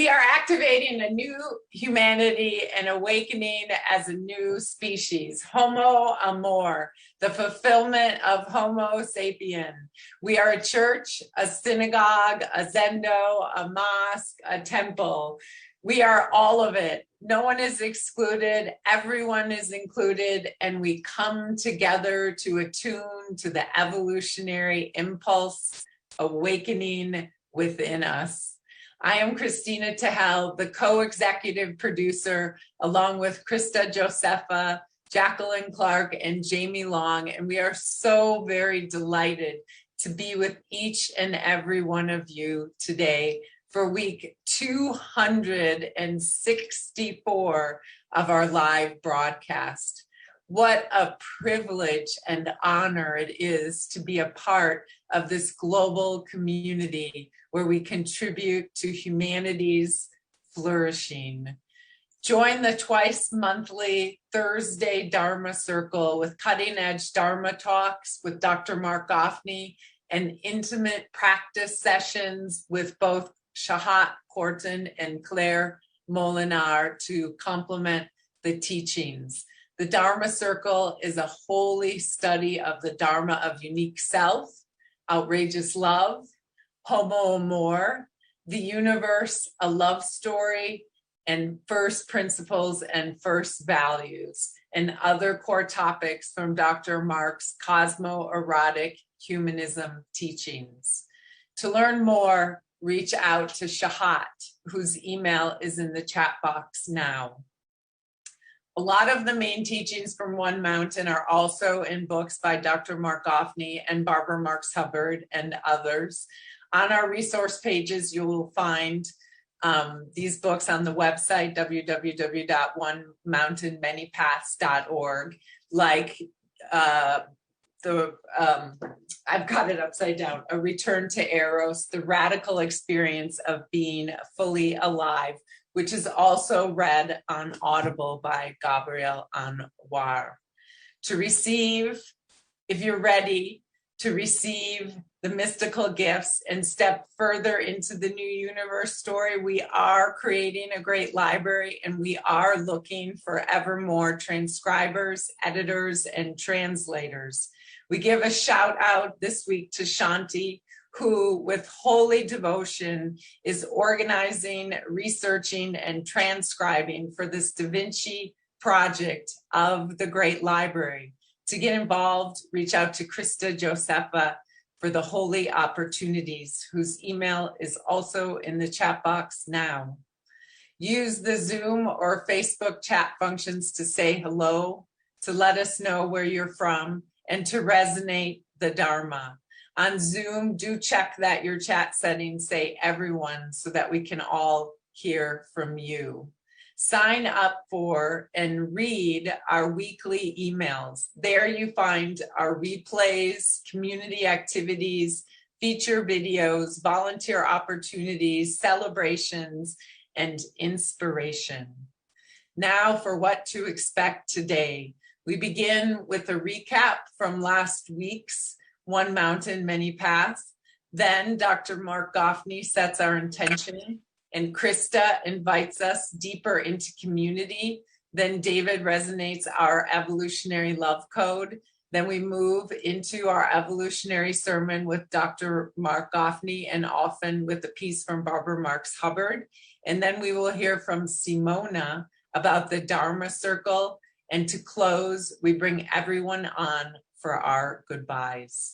We are activating a new humanity and awakening as a new species, Homo Amor, the fulfillment of Homo sapien. We are a church, a synagogue, a zendo, a mosque, a temple. We are all of it. No one is excluded, everyone is included, and we come together to attune to the evolutionary impulse awakening within us. I am Christina Tehel, the co-executive producer, along with Krista Josepha, Jacqueline Clark, and Jamie Long, and we are so very delighted to be with each and every one of you today for week 264 of our live broadcast. What a privilege and honor it is to be a part of this global community where we contribute to humanity's flourishing. Join the twice monthly Thursday Dharma Circle with cutting edge Dharma talks with Dr. Mark Goffney and intimate practice sessions with both Shahat Kortan and Claire Molinar to complement the teachings. The Dharma Circle is a holy study of the Dharma of unique self, outrageous love, Homo Amor, the universe, a love story, and first principles and first values, and other core topics from Dr. Mark's cosmo-erotic humanism teachings. To learn more, reach out to Shahat, whose email is in the chat box now. A lot of the main teachings from One Mountain are also in books by Dr. Mark Goffney and Barbara Marx Hubbard and others. On our resource pages, you will find these books on the website, www.onemountainmanypaths.org, like I've got it upside down, A Return to Eros, The Radical Experience of Being Fully Alive, which is also read on Audible by Gabriel Anwar. To receive, if you're ready to receive the mystical gifts and step further into the new universe story, we are creating a great library and we are looking for ever more transcribers, editors, and translators. We give a shout out this week to Shanti, who with holy devotion is organizing, researching, and transcribing for this Da Vinci project of the Great Library. To get involved, reach out to Krista Josepha for the Holy Opportunities, whose email is also in the chat box now. Use the Zoom or Facebook chat functions to say hello, to let us know where you're from, and to resonate the Dharma. On Zoom, do check that your chat settings say everyone so that we can all hear from you. Sign up for and read our weekly emails. There you find our replays, community activities, feature videos, volunteer opportunities, celebrations, and inspiration. Now for what to expect today. We begin with a recap from last week's One Mountain, Many Paths. Then Dr. Mark Goffney sets our intention, and Krista invites us deeper into community. Then David resonates our evolutionary love code. Then we move into our evolutionary sermon with Dr. Mark Goffney and often with a piece from Barbara Marx Hubbard. And then we will hear from Simona about the Dharma Circle. And to close, we bring everyone on for our goodbyes.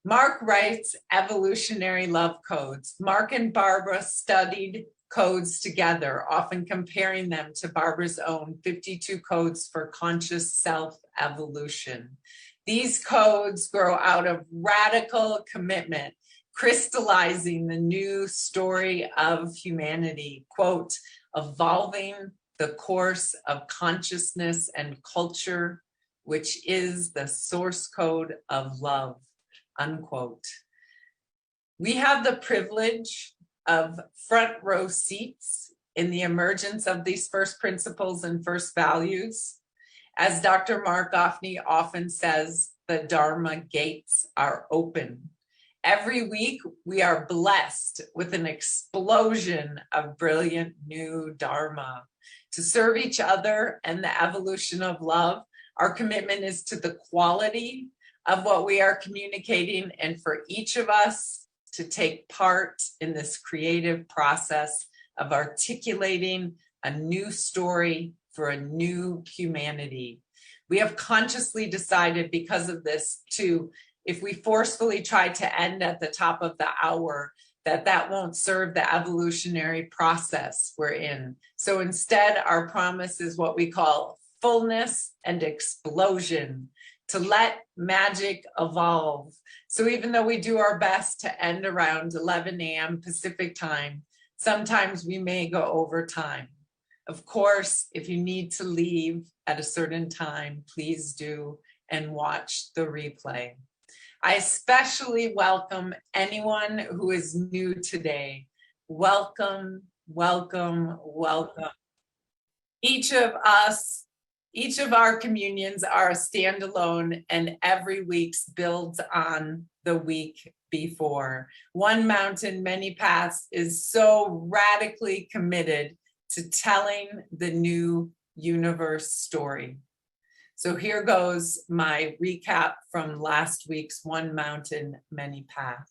Mark writes evolutionary love codes. Mark and Barbara studied codes together, often comparing them to Barbara's own 52 codes for conscious self-evolution. These codes grow out of radical commitment, crystallizing the new story of humanity, quote, evolving the course of consciousness and culture, which is the source code of love, unquote. We have the privilege of front row seats in the emergence of these first principles and first values. As Dr. Mark Goffney often says, the Dharma gates are open. Every week, we are blessed with an explosion of brilliant new Dharma. To serve each other and the evolution of love, our commitment is to the quality of what we are communicating, and for each of us to take part in this creative process of articulating a new story for a new humanity. We have consciously decided because of this to, if we forcefully try to end at the top of the hour, that won't serve the evolutionary process we're in. So instead, our promise is what we call fullness and explosion, to let magic evolve. So even though we do our best to end around 11 a.m. Pacific time, sometimes we may go over time. Of course, if you need to leave at a certain time, please do, and watch the replay. I especially welcome anyone who is new today. Welcome, welcome, welcome. Each of our communions are a standalone, and every week builds on the week before. One Mountain, Many Paths is so radically committed to telling the new universe story. So here goes my recap from last week's One Mountain, Many Paths.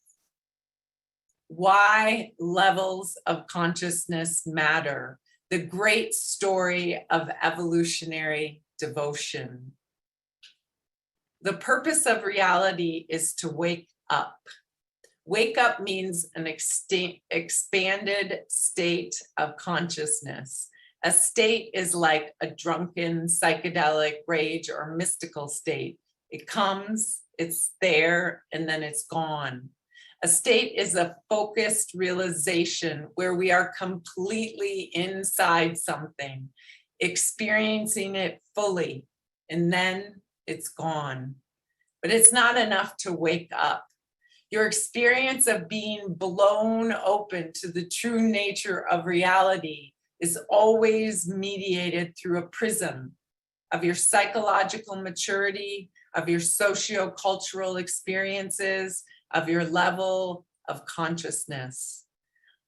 Why levels of consciousness matter. The great story of evolutionary devotion. The purpose of reality is to wake up. Wake up means an expanded state of consciousness. A state is like a drunken, psychedelic, rage, or mystical state. It comes, it's there, and then it's gone. A state is a focused realization where we are completely inside something, experiencing it fully, and then it's gone. But it's not enough to wake up. Your experience of being blown open to the true nature of reality is always mediated through a prism of your psychological maturity, of your socio-cultural experiences, of your level of consciousness.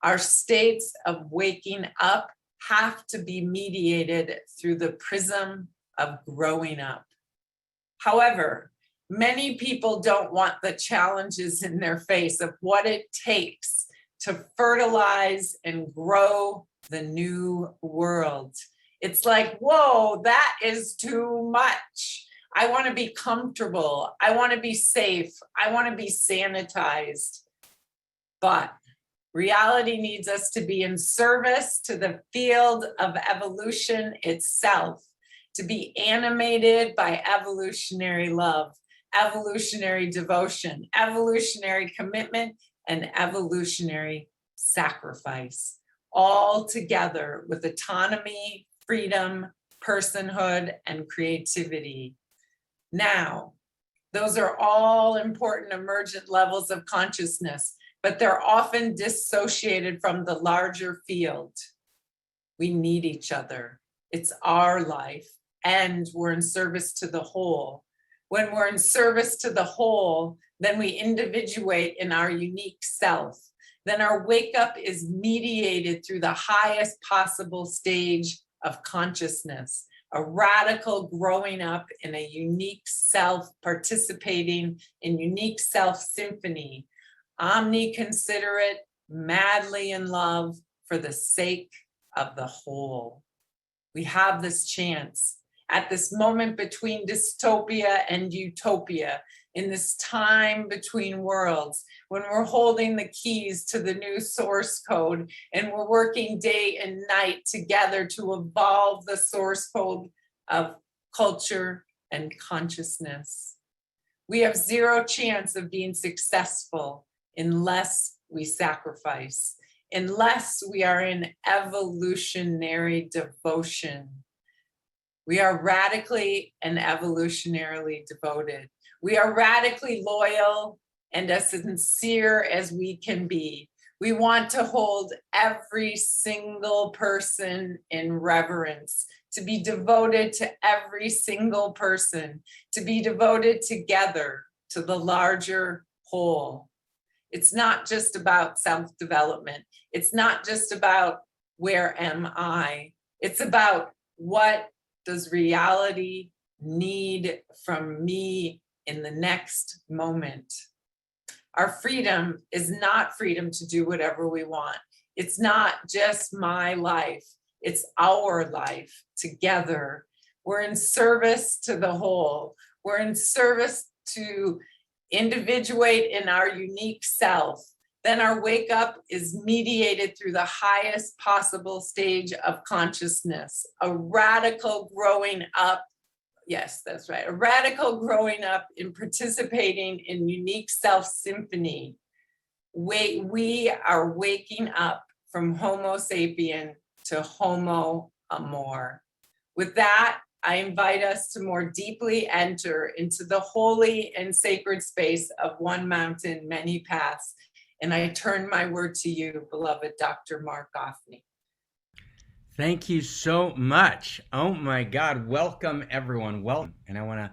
Our states of waking up have to be mediated through the prism of growing up. However, many people don't want the challenges in their face of what it takes to fertilize and grow the new world. It's like, whoa, that is too much. I want to be comfortable. I want to be safe. I want to be sanitized. But reality needs us to be in service to the field of evolution itself, to be animated by evolutionary love, evolutionary devotion, evolutionary commitment, and evolutionary sacrifice, all together with autonomy, freedom, personhood, and creativity. Now, those are all important emergent levels of consciousness, but they're often dissociated from the larger field. We need each other. It's our life, and we're in service to the whole. When we're in service to the whole, then we individuate in our unique self. Then our wake up is mediated through the highest possible stage of consciousness, a radical growing up in a unique self, participating in unique self symphony, omni-considerate, madly in love for the sake of the whole. We have this chance at this moment between dystopia and utopia, in this time between worlds, when we're holding the keys to the new source code and we're working day and night together to evolve the source code of culture and consciousness. We have zero chance of being successful unless we sacrifice, unless we are in evolutionary devotion. We are radically and evolutionarily devoted. We are radically loyal and as sincere as we can be. We want to hold every single person in reverence, to be devoted to every single person, to be devoted together to the larger whole. It's not just about self-development. It's not just about where am I? It's about what does reality need from me in the next moment. Our freedom is not freedom to do whatever we want. It's not just my life, it's our life together. We're in service to the whole. We're in service to individuate in our unique self. Then our wake up is mediated through the highest possible stage of consciousness, a radical growing up. Yes, that's right. A radical growing up in participating in unique self symphony. We are waking up from Homo sapien to Homo amor. With that, I invite us to more deeply enter into the holy and sacred space of one mountain, many paths. And I turn my word to you, beloved Dr. Mark Goffney. Thank you so much. Oh my God, welcome everyone. Welcome. And I want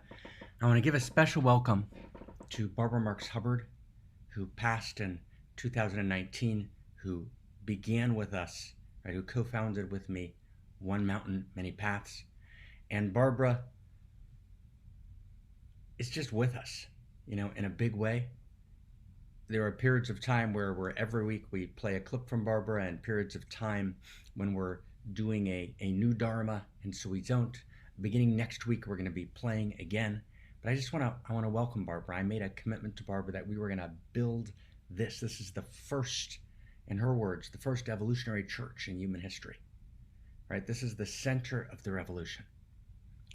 to give a special welcome to Barbara Marx Hubbard, who passed in 2019, who began with us, right, who co-founded with me One Mountain, Many Paths. And Barbara is just with us, in a big way. There are periods of time where every week we play a clip from Barbara, and periods of time when we're doing a new Dharma, and so we don't. Beginning next week, we're going to be playing again. But I want to welcome Barbara. I made a commitment to Barbara that we were going to build this. This is the first, in her words, the first evolutionary church in human history. Right? This is the center of the revolution.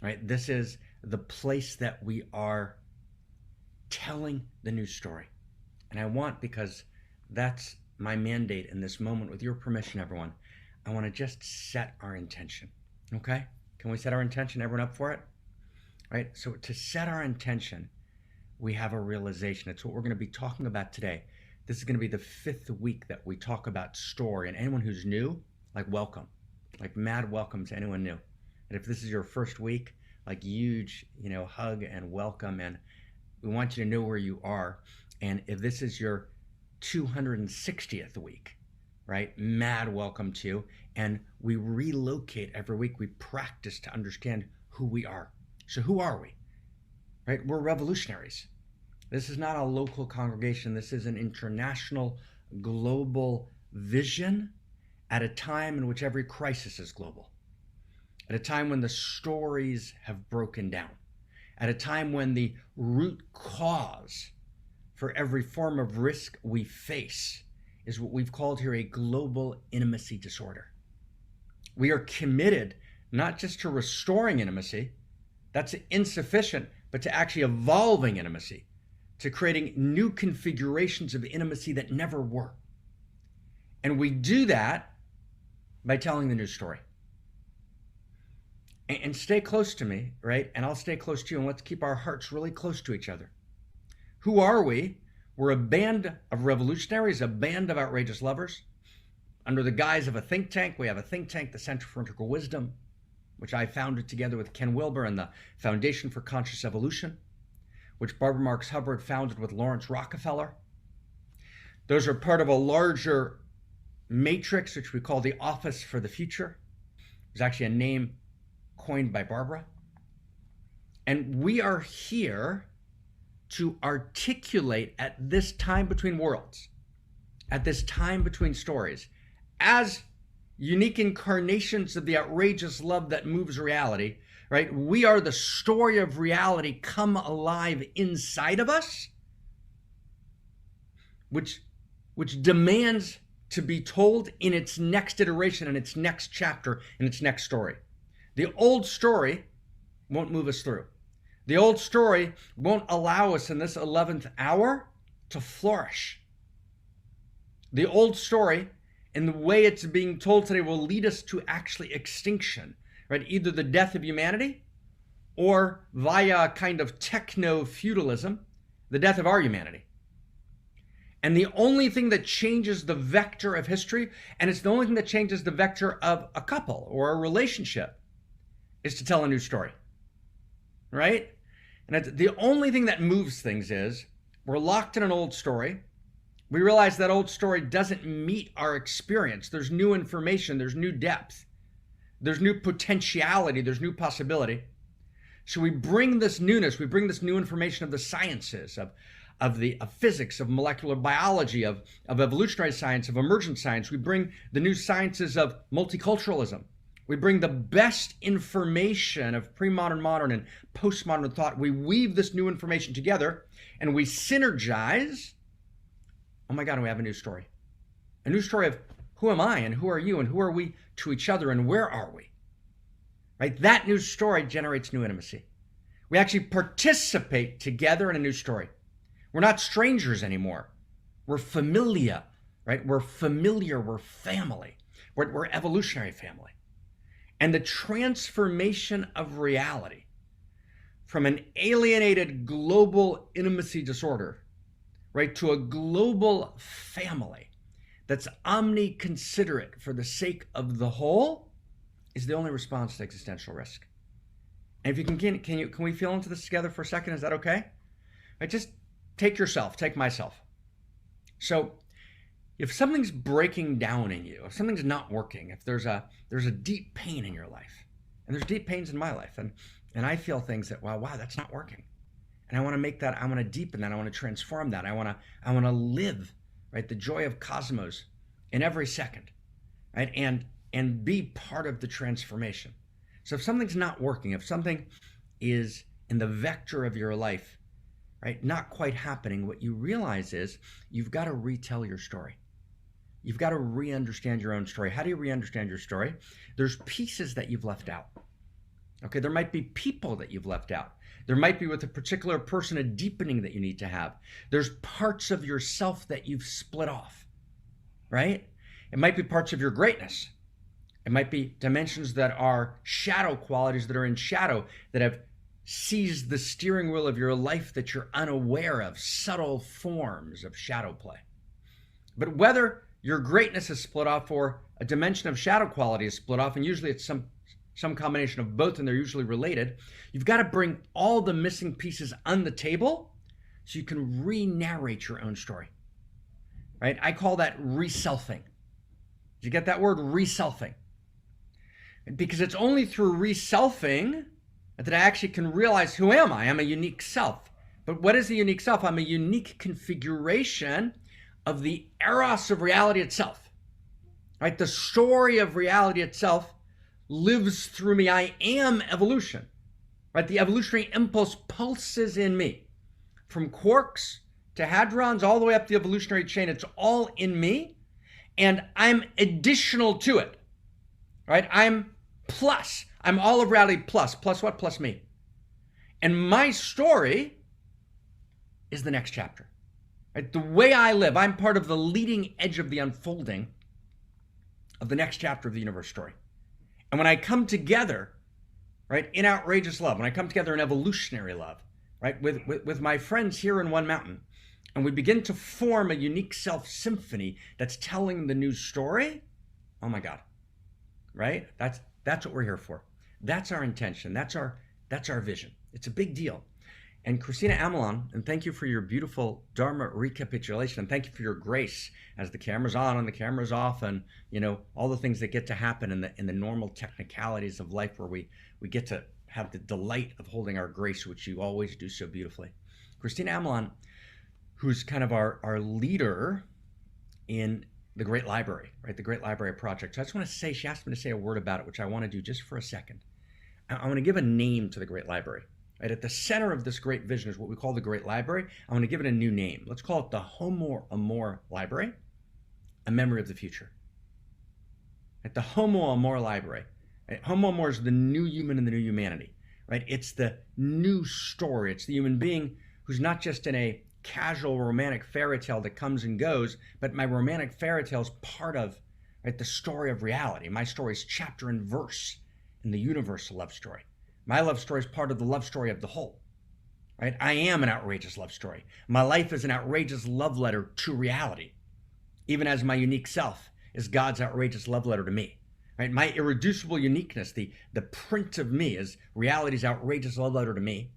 Right? This is the place that we are telling the new story. And I want, because that's my mandate in this moment, with your permission, everyone, I want to just set our intention. Okay? Can we set our intention? Everyone up for it? Right? So to set our intention, we have a realization. It's what we're going to be talking about today. This is going to be the 5th week that we talk about story. And anyone who's new, welcome. Mad welcome to anyone new. And if this is your first week, huge, hug and welcome. And we want you to know where you are. And if this is your 260th week, right, mad welcome to you. And we relocate every week. We practice to understand who we are. So who are we? Right? We're revolutionaries. This is not a local congregation. This is an international, global vision at a time in which every crisis is global. At a time when the stories have broken down. At a time when the root cause for every form of risk we face is what we've called here a global intimacy disorder. We are committed not just to restoring intimacy, that's insufficient, but to actually evolving intimacy, to creating new configurations of intimacy that never were. And we do that by telling the new story. And stay close to me, right? And I'll stay close to you, and let's keep our hearts really close to each other. Who are we? We're a band of revolutionaries, a band of outrageous lovers. Under the guise of a think tank, we have a think tank, the Center for Integral Wisdom, which I founded together with Ken Wilber and the Foundation for Conscious Evolution, which Barbara Marx Hubbard founded with Lawrence Rockefeller. Those are part of a larger matrix, which we call the Office for the Future. It's actually a name coined by Barbara. And we are here to articulate at this time between worlds, at this time between stories, as unique incarnations of the outrageous love that moves reality, right? We are the story of reality come alive inside of us, which demands to be told in its next iteration, in its next chapter, in its next story. The old story won't move us through. The old story won't allow us in this 11th hour to flourish. The old story, in the way it's being told today, will lead us to actually extinction, right? Either the death of humanity, or via a kind of techno-feudalism, the death of our humanity. And the only thing that changes the vector of history, and it's the only thing that changes the vector of a couple or a relationship, is to tell a new story, right? And the only thing that moves things is we're locked in an old story. We realize that old story doesn't meet our experience. There's new information, there's new depth, there's new potentiality, there's new possibility. So we bring this newness, we bring this new information of the sciences, of physics, of molecular biology, of evolutionary science, of emergent science. We bring the new sciences of multiculturalism. We bring the best information of pre-modern, modern, and postmodern thought. We weave this new information together and we synergize. Oh my God, and we have a new story. A new story of who am I and who are you and who are we to each other and where are we? Right? That new story generates new intimacy. We actually participate together in a new story. We're not strangers anymore. We're familia, right? We're familiar, we're family. We're evolutionary family. And the transformation of reality from an alienated global intimacy disorder, right, to a global family that's omni-considerate for the sake of the whole is the only response to existential risk. And if you can we feel into this together for a second? Is that okay? Right, just take yourself, take myself. So if something's breaking down in you, if something's not working, if there's a deep pain in your life, and there's deep pains in my life, and I feel things that, wow, that's not working. And I want to make that, I want to deepen that, I want to transform that, I want to live, right, the joy of cosmos in every second, right, and be part of the transformation. So if something's not working, if something is in the vector of your life, right, not quite happening, what you realize is you've got to retell your story. You've got to re-understand your own story. How do you re-understand your story? There's pieces that you've left out. Okay, there might be people that you've left out. There might be with a particular person a deepening that you need to have. There's parts of yourself that you've split off, right? It might be parts of your greatness. It might be dimensions that are shadow qualities that are in shadow that have seized the steering wheel of your life that you're unaware of, subtle forms of shadow play. But whether your greatness is split off or a dimension of shadow quality is split off, and usually it's some combination of both and they're usually related, you've got to bring all the missing pieces on the table so you can re-narrate your own story, right? I call that reselfing. Did you get that word, reselfing? Because it's only through reselfing that I actually can realize, who am I? I'm a unique self. But what is a unique self? I'm a unique configuration of the eros of reality itself, right? The story of reality itself lives through me. I am evolution, right? The evolutionary impulse pulses in me. From quarks to hadrons, all the way up the evolutionary chain, it's all in me, and I'm additional to it, right? I'm plus. I'm all of reality plus. Plus what? Plus me. And my story is the next chapter. Right? The way I live, I'm part of the leading edge of the unfolding of the next chapter of the universe story. And when I come together, right, in outrageous love, when I come together in evolutionary love, right, with my friends here in One Mountain, and we begin to form a unique self symphony that's telling the new story, oh my God, right? That's what we're here for. That's our intention. That's our vision. It's a big deal. And Christina Amelon, and thank you for your beautiful Dharma recapitulation, and thank you for your grace as the camera's on and the camera's off, and all the things that get to happen in the normal technicalities of life where we get to have the delight of holding our grace, which you always do so beautifully. Christina Amelon, who's kind of our leader in the Great Library, right? The Great Library Project. So I just want to say, she asked me to say a word about it, which I want to do just for a second. I want to give a name to the Great Library. Right, at the center of this great vision is what we call the Great Library. I want to give it a new name. Let's call it the Homo Amor Library, a memory of the future. Right, the Homo Amor Library. Right? Homo Amor is the new human and the new humanity. Right? It's the new story. It's the human being who's not just in a casual romantic fairy tale that comes and goes, but my romantic fairy tale is part of, right, the story of reality. My story is chapter and verse in the universal love story. My love story is part of the love story of the whole, right? I am an outrageous love story. My life is an outrageous love letter to reality, even as my unique self is God's outrageous love letter to me, right? My irreducible uniqueness, the print of me, is reality's outrageous love letter to me.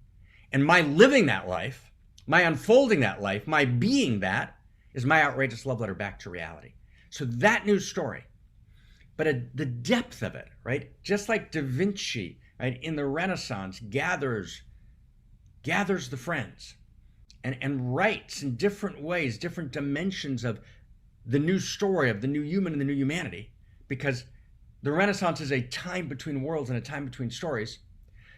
And my living that life, my unfolding that life, my being that, is my outrageous love letter back to reality. So that news story, but the depth of it, right? Just like Da Vinci, right, in the Renaissance gathers the friends and writes in different ways, different dimensions of the new story of the new human and the new humanity, because the Renaissance is a time between worlds and a time between stories.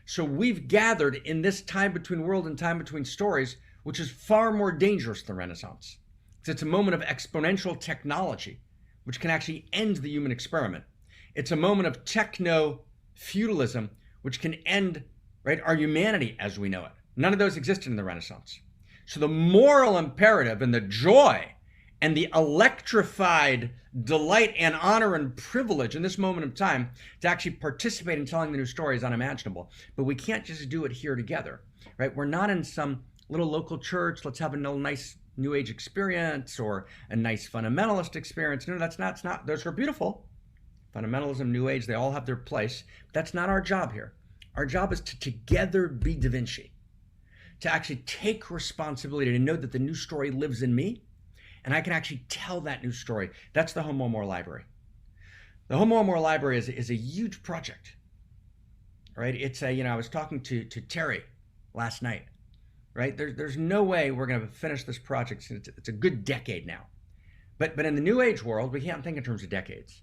So we've gathered in this time between world and time between stories, which is far more dangerous than the Renaissance. Because it's a moment of exponential technology, which can actually end the human experiment. It's a moment of techno-feudalism, which can end, right, our humanity as we know it. None of those existed in the Renaissance. So the moral imperative and the joy and the electrified delight and honor and privilege in this moment of time to actually participate in telling the new story is unimaginable. But we can't just do it here together, right? We're not in some little local church. Let's have a nice New Age experience or a nice fundamentalist experience. No, that's not. Those are beautiful. Fundamentalism, New Age, they all have their place. That's not our job here. Our job is to together be Da Vinci, to actually take responsibility, to know that the new story lives in me, and I can actually tell that new story. That's the Home More Library. The Home More Library is a huge project, right? It's a, I was talking to Terry last night, right? There's no way we're going to finish this project. It's a good decade now. But in the New Age world, we can't think in terms of decades,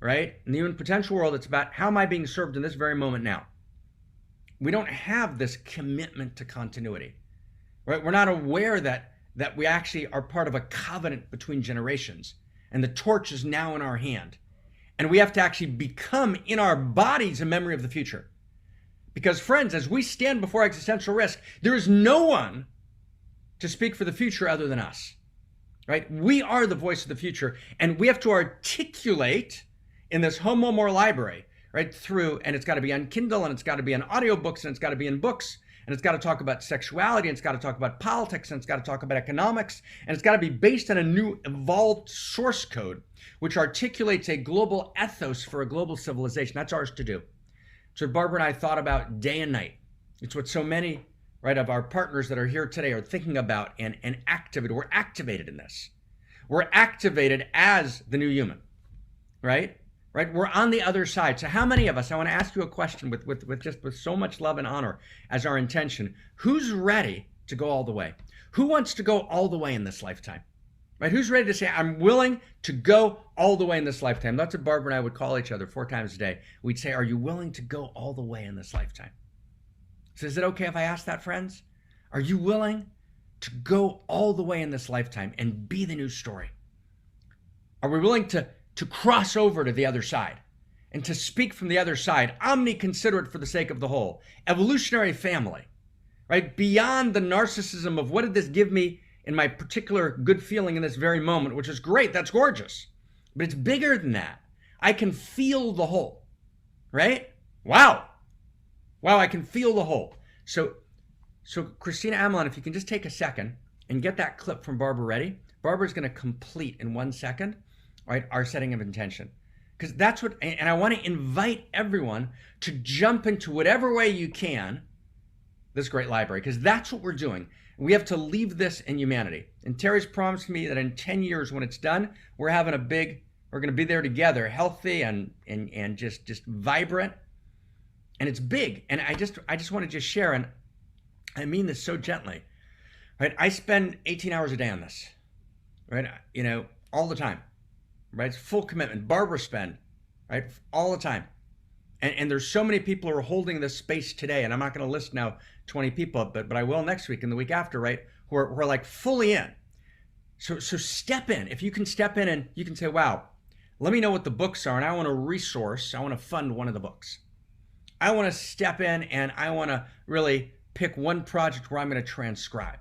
right? In the human potential world, it's about how am I being served in this very moment now? We don't have this commitment to continuity, right? We're not aware that we actually are part of a covenant between generations, and the torch is now in our hand. And we have to actually become in our bodies a memory of the future. Because friends, as we stand before existential risk, there is no one to speak for the future other than us, right? We are the voice of the future, and we have to articulate in this Home More Library, right, through, and it's got to be on Kindle, and it's got to be on audiobooks, and it's got to be in books, and it's got to talk about sexuality, and it's got to talk about politics, and it's got to talk about economics, and it's got to be based on a new evolved source code, which articulates a global ethos for a global civilization. That's ours to do. It's what Barbara and I thought about day and night. It's what so many, right, of our partners that are here today are thinking about and activated. We're activated in this. We're activated as the new human, right? Right? We're on the other side. So how many of us, I want to ask you a question with so much love and honor as our intention. Who's ready to go all the way? Who wants to go all the way in this lifetime? Right? Who's ready to say, I'm willing to go all the way in this lifetime? That's what Barbara and I would call each other 4 times a day. We'd say, are you willing to go all the way in this lifetime? So is it okay if I ask that, friends? Are you willing to go all the way in this lifetime and be the new story? Are we willing to cross over to the other side and to speak from the other side, omni-considerate for the sake of the whole, evolutionary family, right? Beyond the narcissism of what did this give me in my particular good feeling in this very moment, which is great, that's gorgeous, but it's bigger than that. I can feel the whole, right? Wow, I can feel the whole. So Christina Amelin, if you can just take a second and get that clip from Barbara ready. Barbara's going to complete in 1 second, right, our setting of intention. Because that's what, and I want to invite everyone to jump into whatever way you can this great library, because that's what we're doing. We have to leave this in humanity. And Terry's promised me that in 10 years when it's done, we're going to be there together, healthy and just vibrant. And it's big. And I just want to just share, and I mean this so gently, right? I spend 18 hours a day on this, right? All the time. Right? It's full commitment. Barbara spend, right? All the time. And there's so many people who are holding this space today, and I'm not going to list now 20 people, but I will next week and the week after, right? Who are like fully in. So step in. If you can step in and you can say, wow, let me know what the books are, and I want to resource, I want to fund one of the books. I want to step in and I want to really pick one project where I'm going to transcribe.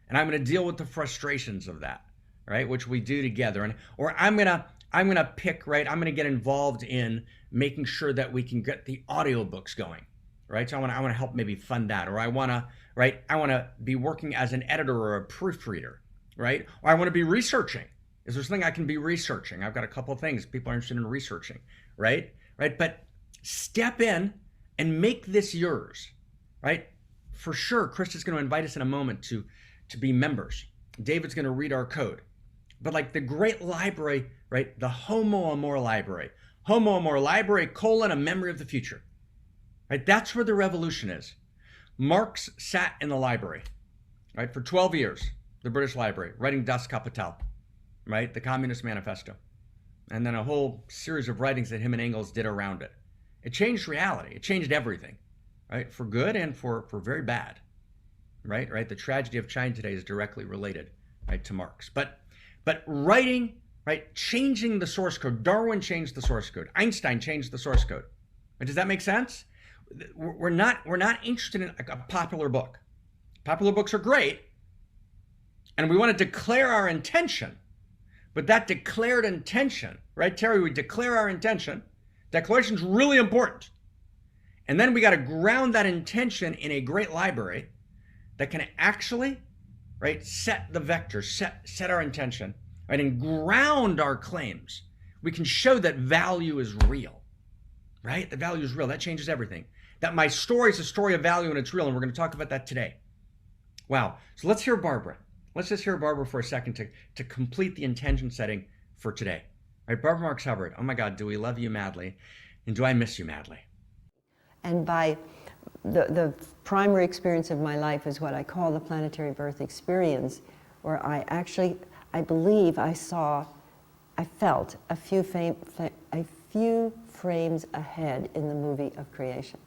And I'm going to deal with the frustrations of that, right? Which we do together. Or I'm going to pick, right? I'm going to get involved in making sure that we can get the audiobooks going, right? So I want to help maybe fund that. Or I want to be working as an editor or a proofreader, right? Or I want to be researching. Is there something I can be researching? I've got a couple of things people are interested in researching, right? But step in and make this yours, right? For sure, Krista's going to invite us in a moment to be members. David's going to read our code. But like the great library, right? The Homo Amor library. Homo Amor library, colon, a memory of the future. Right? That's where the revolution is. Marx sat in the library, right, for 12 years, the British Library, writing Das Kapital, right, the Communist Manifesto, and then a whole series of writings that him and Engels did around it. It changed reality. It changed everything, right, for good and for very bad, right? The tragedy of China today is directly related, right, to Marx. But writing, right, changing the source code. Darwin changed the source code. Einstein changed the source code. Does that make sense? We're not interested in a popular book. Popular books are great, and we want to declare our intention. But that declared intention, right, Terry? We declare our intention. Declaration's really important. And then we got to ground that intention in a great library that can actually, right, set the vector, set our intention, right, and ground our claims. We can show that value is real, right? The value is real. That changes everything. That my story is a story of value and it's real, and we're going to talk about that today. Wow. So let's hear Barbara. Let's just hear Barbara for a second to complete the intention setting for today. All right, Barbara Marx Hubbard. Oh my God, do we love you madly? And do I miss you madly? And by the primary experience of my life is what I call the planetary birth experience, where I believe I felt a few frames ahead in the movie of creation.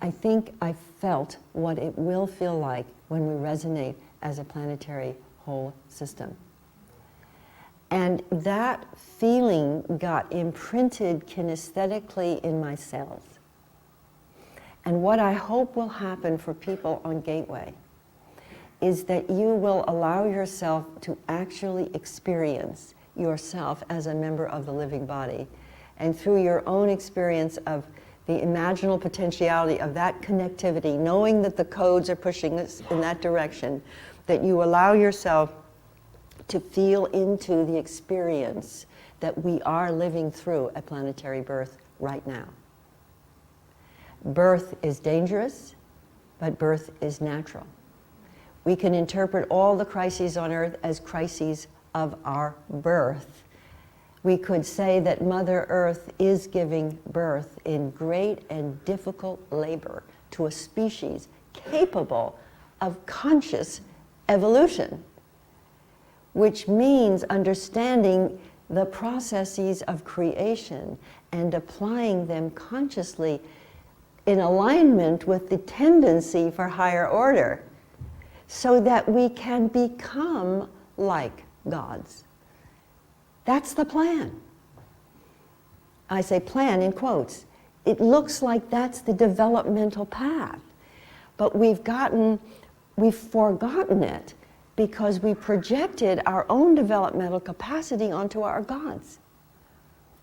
I think I felt what it will feel like when we resonate as a planetary whole system. And that feeling got imprinted kinesthetically in my cells. And what I hope will happen for people on Gateway is that you will allow yourself to actually experience yourself as a member of the living body. And through your own experience of the imaginal potentiality of that connectivity, knowing that the codes are pushing us in that direction, that you allow yourself to feel into the experience that we are living through a planetary birth right now. Birth is dangerous, but birth is natural. We can interpret all the crises on Earth as crises of our birth. We could say that Mother Earth is giving birth in great and difficult labor to a species capable of conscious evolution, which means understanding the processes of creation and applying them consciously in alignment with the tendency for higher order, so that we can become like gods. That's the plan. I say plan in quotes. It looks like that's the developmental path, but we've forgotten it because we projected our own developmental capacity onto our gods.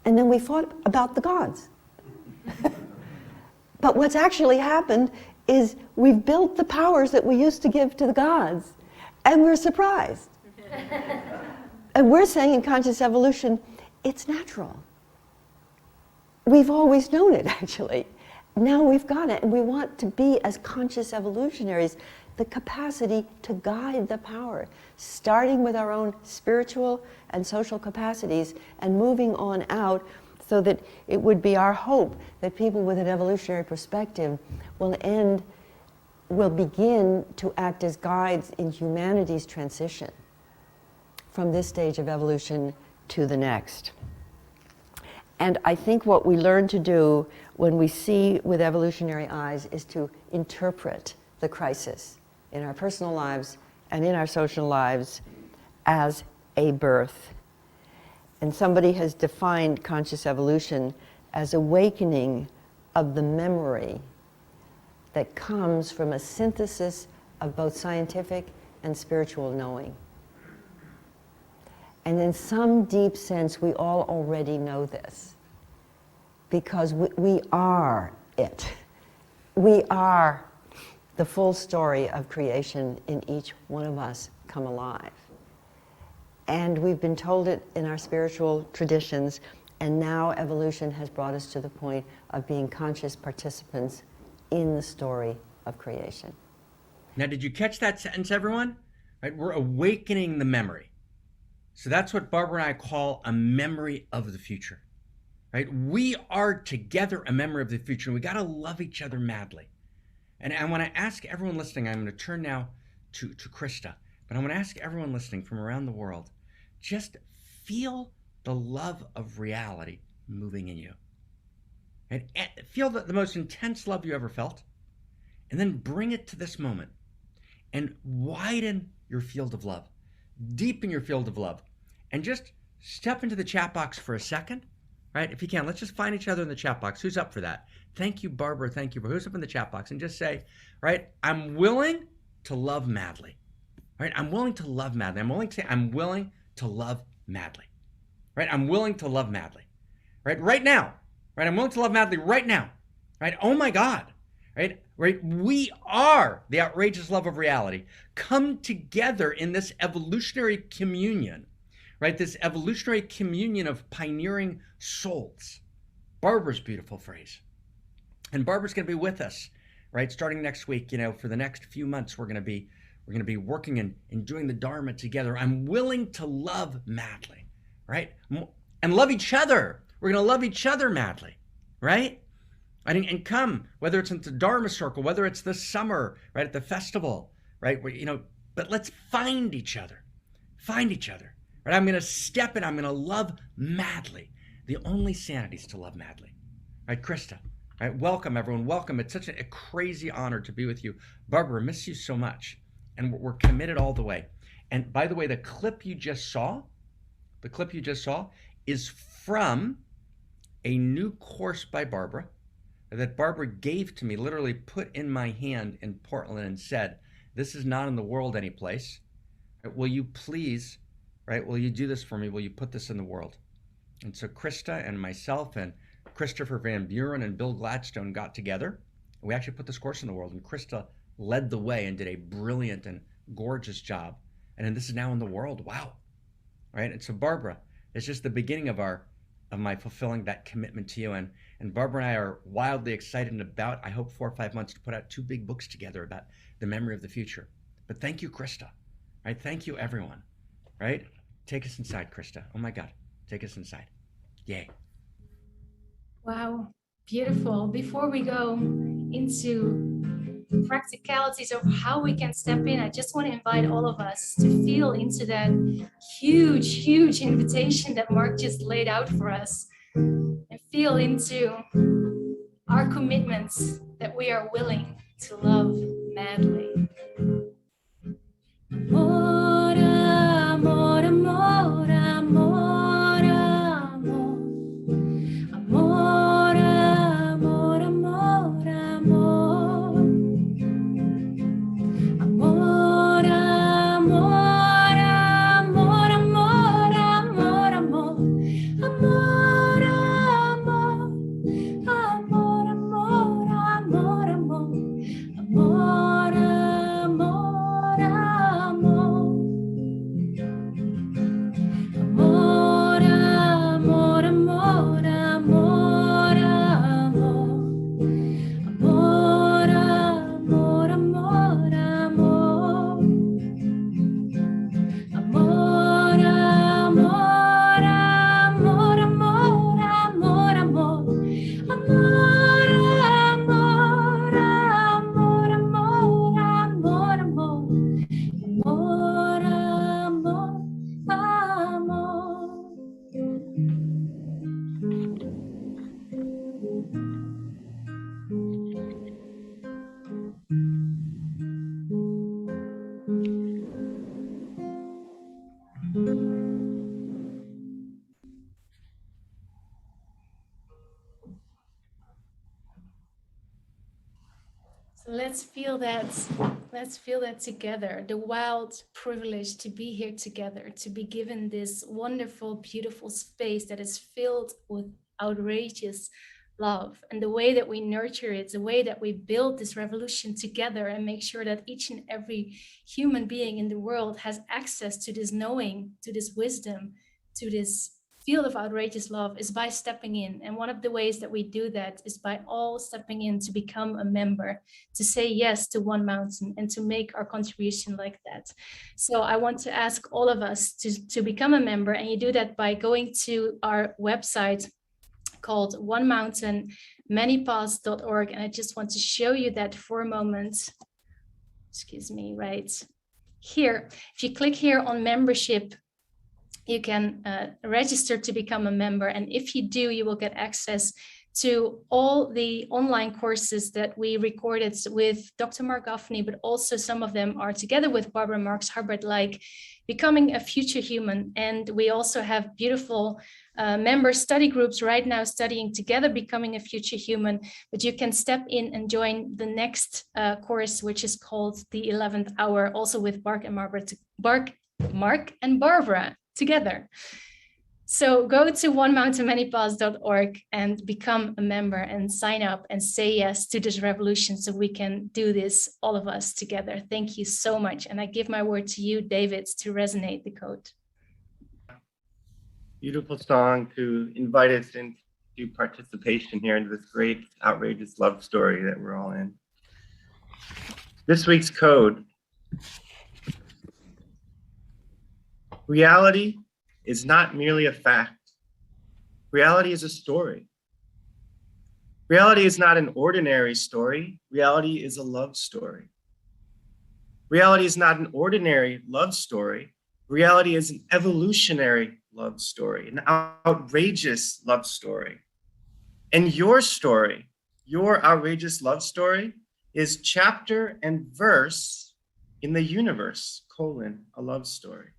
And then we thought about the gods. But what's actually happened is we've built the powers that we used to give to the gods, and we're surprised. And we're saying in conscious evolution, it's natural. We've always known it, actually. Now we've got it, and we want to be, as conscious evolutionaries, the capacity to guide the power, starting with our own spiritual and social capacities and moving on out, so that it would be our hope that people with an evolutionary perspective will begin to act as guides in humanity's transition from this stage of evolution to the next. And I think what we learn to do when we see with evolutionary eyes is to interpret the crisis in our personal lives and in our social lives as a birth. And somebody has defined conscious evolution as awakening of the memory that comes from a synthesis of both scientific and spiritual knowing. And in some deep sense, we all already know this, because we are it. We are the full story of creation in each one of us come alive. And we've been told it in our spiritual traditions, and now evolution has brought us to the point of being conscious participants in the story of creation. Now, did you catch that sentence, everyone? right? We're awakening the memory. So that's what Barbara and I call a memory of the future, right? We are together a memory of the future, and we got to love each other madly. And I want to ask everyone listening, I'm going to turn now to Krista, but I want to ask everyone listening from around the world, just feel the love of reality moving in you. And feel the most intense love you ever felt, and then bring it to this moment and widen your field of love, deepen your field of love, and just step into the chat box for a second, right? If you can, let's just find each other in the chat box. Who's up for that? Thank you, Barbara. Thank you. Who's up in the chat box? And just say, right, I'm willing to love madly, right? I'm willing to love madly. I'm willing to say, I'm willing to love madly, right? I'm willing to love madly, right? Right now, right? I'm willing to love madly right now, right? Oh my God, right? Right? We are the outrageous love of reality come together in this evolutionary communion, right? This evolutionary communion of pioneering souls. Barbara's beautiful phrase. And Barbara's going to be with us, right? Starting next week, for the next few months, we're going to be working and doing the Dharma together. I'm willing to love madly, right? And love each other. We're going to love each other madly, right? And come, whether it's in the Dharma circle, whether it's this summer, right, at the festival, right, but let's find each other, right? I'm going to step in, I'm going to love madly. The only sanity is to love madly, right? Krista, right? Welcome, everyone. Welcome. It's such a crazy honor to be with you. Barbara, miss you so much. And we're committed all the way. And by the way, the clip you just saw is from a new course by Barbara that Barbara gave to me, literally put in my hand in Portland and said, this is not in the world anyplace. Will you please, right, will you do this for me? Will you put this in the world? And so Krista and myself and Christopher Van Buren and Bill Gladstone got together. We actually put this course in the world, and Krista led the way and did a brilliant and gorgeous job. And then this is now in the world. Wow. Right? And so Barbara, it's just the beginning of my fulfilling that commitment to you. And Barbara and I are wildly excited and about, I hope, 4 or 5 months to put out 2 big books together about the memory of the future. But thank you, Krista. Right? Thank you, everyone. Right? Take us inside, Krista. Oh my God. Take us inside. Yay. Wow. Beautiful. Before we go into practicalities of how we can step in, I just want to invite all of us to feel into that huge invitation that Mark just laid out for us, and feel into our commitments that we are willing to love madly. Amor, amor, amor, amor, amor. Amor, amor, amor, amor. Amor, amor, amor, amor, amor, amor. Amor, amor, amor, amor, amor, amor. Amor, amor, amor. Amor, amor, amor, amor, amor. Amor, amor, amor, amor. Amor, amor, amor, amor, amor, amor. Amor, amor, amor, amor, amor, amor. Amor, amor, amor. So let's feel that together, the wild privilege to be here together, to be given this wonderful, beautiful space that is filled with outrageous love, and the way that we nurture it, the way that we build this revolution together and make sure that each and every human being in the world has access to this knowing, to this wisdom, to this field of outrageous love is by stepping in. And one of the ways that we do that is by all stepping in to become a member, to say yes to One Mountain and to make our contribution like that. So I want to ask all of us to become a member, and you do that by going to our website called onemountainmanypaths.org. And I just want to show you that for a moment. Excuse me, right here. If you click here on membership, you can register to become a member. And if you do, you will get access to all the online courses that we recorded with Dr. Mark Gaffney, but also some of them are together with Barbara Marx Hubbard, like Becoming a Future Human. And we also have beautiful member study groups right now studying together Becoming a Future Human, but you can step in and join the next course, which is called The 11th Hour, also with Mark and Barbara together. So go to onemountainmanypaths.org and become a member and sign up and say yes to this revolution so we can do this, all of us together. Thank you so much. And I give my word to you, David, to resonate the code. Beautiful song to invite us into participation here into this great, outrageous love story that we're all in. This week's code. Reality is not merely a fact. Reality is a story. Reality is not an ordinary story. Reality is a love story. Reality is not an ordinary love story. Reality is an evolutionary love story, an outrageous love story. And your story, your outrageous love story, is chapter and verse in the universe, a love story.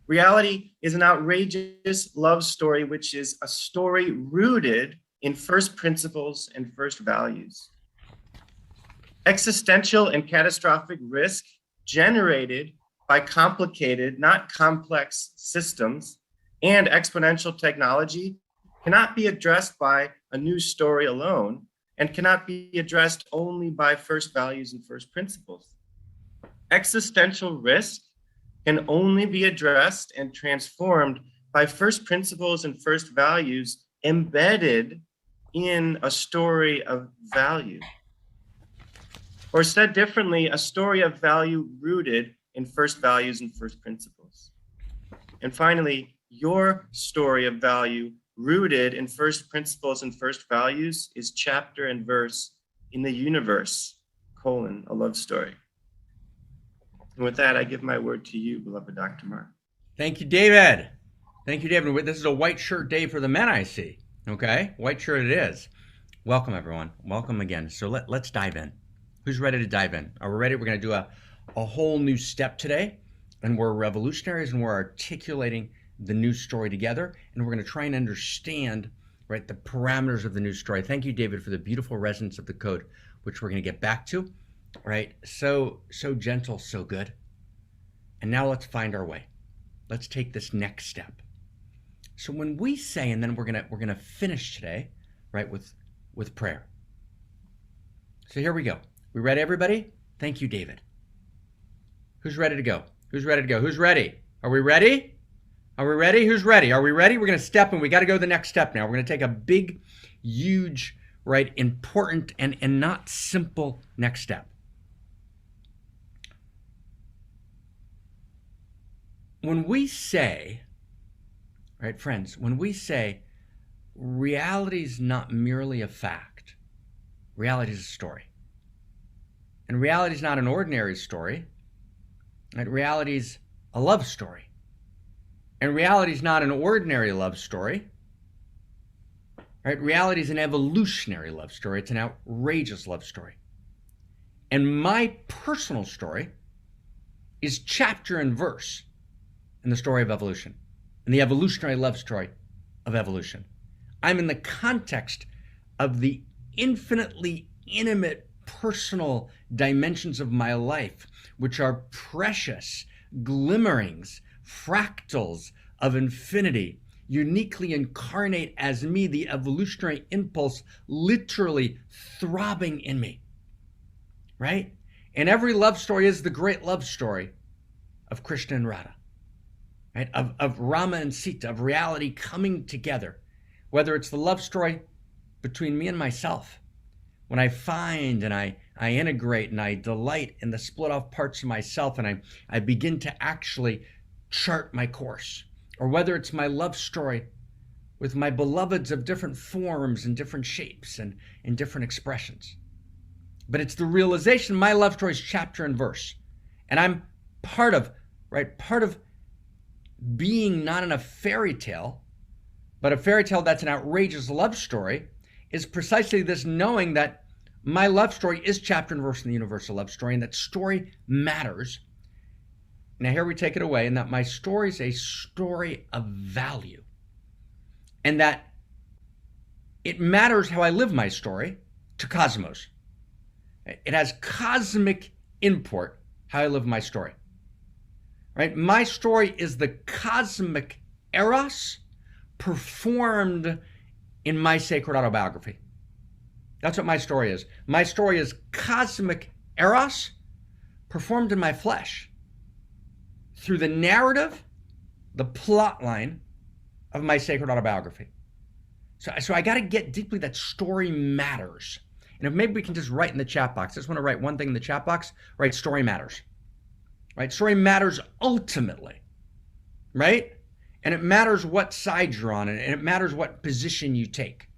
Reality is an outrageous love story, which is a story rooted in first principles and first values. Existential and catastrophic risk generated by complicated, not complex systems and exponential technology cannot be addressed by a new story alone and cannot be addressed only by first values and first principles. Existential risk can only be addressed and transformed by first principles and first values embedded in a story of value. Or said differently, a story of value rooted in first values and first principles. And finally, your story of value rooted in first principles and first values is chapter and verse in the universe, a love story. And with that, I give my word to you, beloved Dr. Mark. Thank you, David. Thank you, David. This is a white shirt day for the men, I see. Okay, white shirt it is. Welcome, everyone. Welcome again. So let's dive in. Who's ready to dive in? Are we ready? We're going to do a whole new step today. And we're revolutionaries and we're articulating the new story together. And we're going to try and understand, right, the parameters of the new story. Thank you, David, for the beautiful resonance of the code, which we're going to get back to. Right? So gentle, so good. And now let's find our way. Let's take this next step. So when we say, and then we're gonna finish today, right, with prayer. So here we go. We ready, everybody? Thank you, David. Who's ready to go? Who's ready to go? Who's ready? Are we ready? Are we ready? Who's ready? Are we ready? We're gonna step and we gotta go to the next step now. We're gonna take a big, huge, right, important and not simple next step. When we say, right, friends, when we say reality is not merely a fact, reality is a story. And reality is not an ordinary story, right? Reality is a love story. And reality is not an ordinary love story, right? Reality is an evolutionary love story. It's an outrageous love story. And my personal story is chapter and verse in the story of evolution, in the evolutionary love story of evolution. I'm in the context of the infinitely intimate personal dimensions of my life, which are precious glimmerings, fractals of infinity, uniquely incarnate as me, the evolutionary impulse literally throbbing in me, right? And every love story is the great love story of Krishna and Radha. right? Of Rama and Sita, of reality coming together. Whether it's the love story between me and myself, when I find and I integrate and I delight in the split off parts of myself and I begin to actually chart my course. Or whether it's my love story with my beloveds of different forms and different shapes and in different expressions. But it's the realization my love story is chapter and verse. And I'm part of being not in a fairy tale, but a fairy tale that's an outrageous love story, is precisely this knowing that my love story is chapter and verse in the universal love story, and that story matters. Now here we take it away, and that my story is a story of value, and that it matters how I live my story to cosmos. It has cosmic import how I live my story, right? My story is the cosmic eros performed in my sacred autobiography. That's what my story is. My story is cosmic eros performed in my flesh through the narrative, the plot line of my sacred autobiography. So I got to get deeply that story matters. And if maybe we can just write in the chat box, I just want to write one thing in the chat box, right? Story matters, right? Story matters ultimately, right? And it matters what side you're on, and it matters what position you take,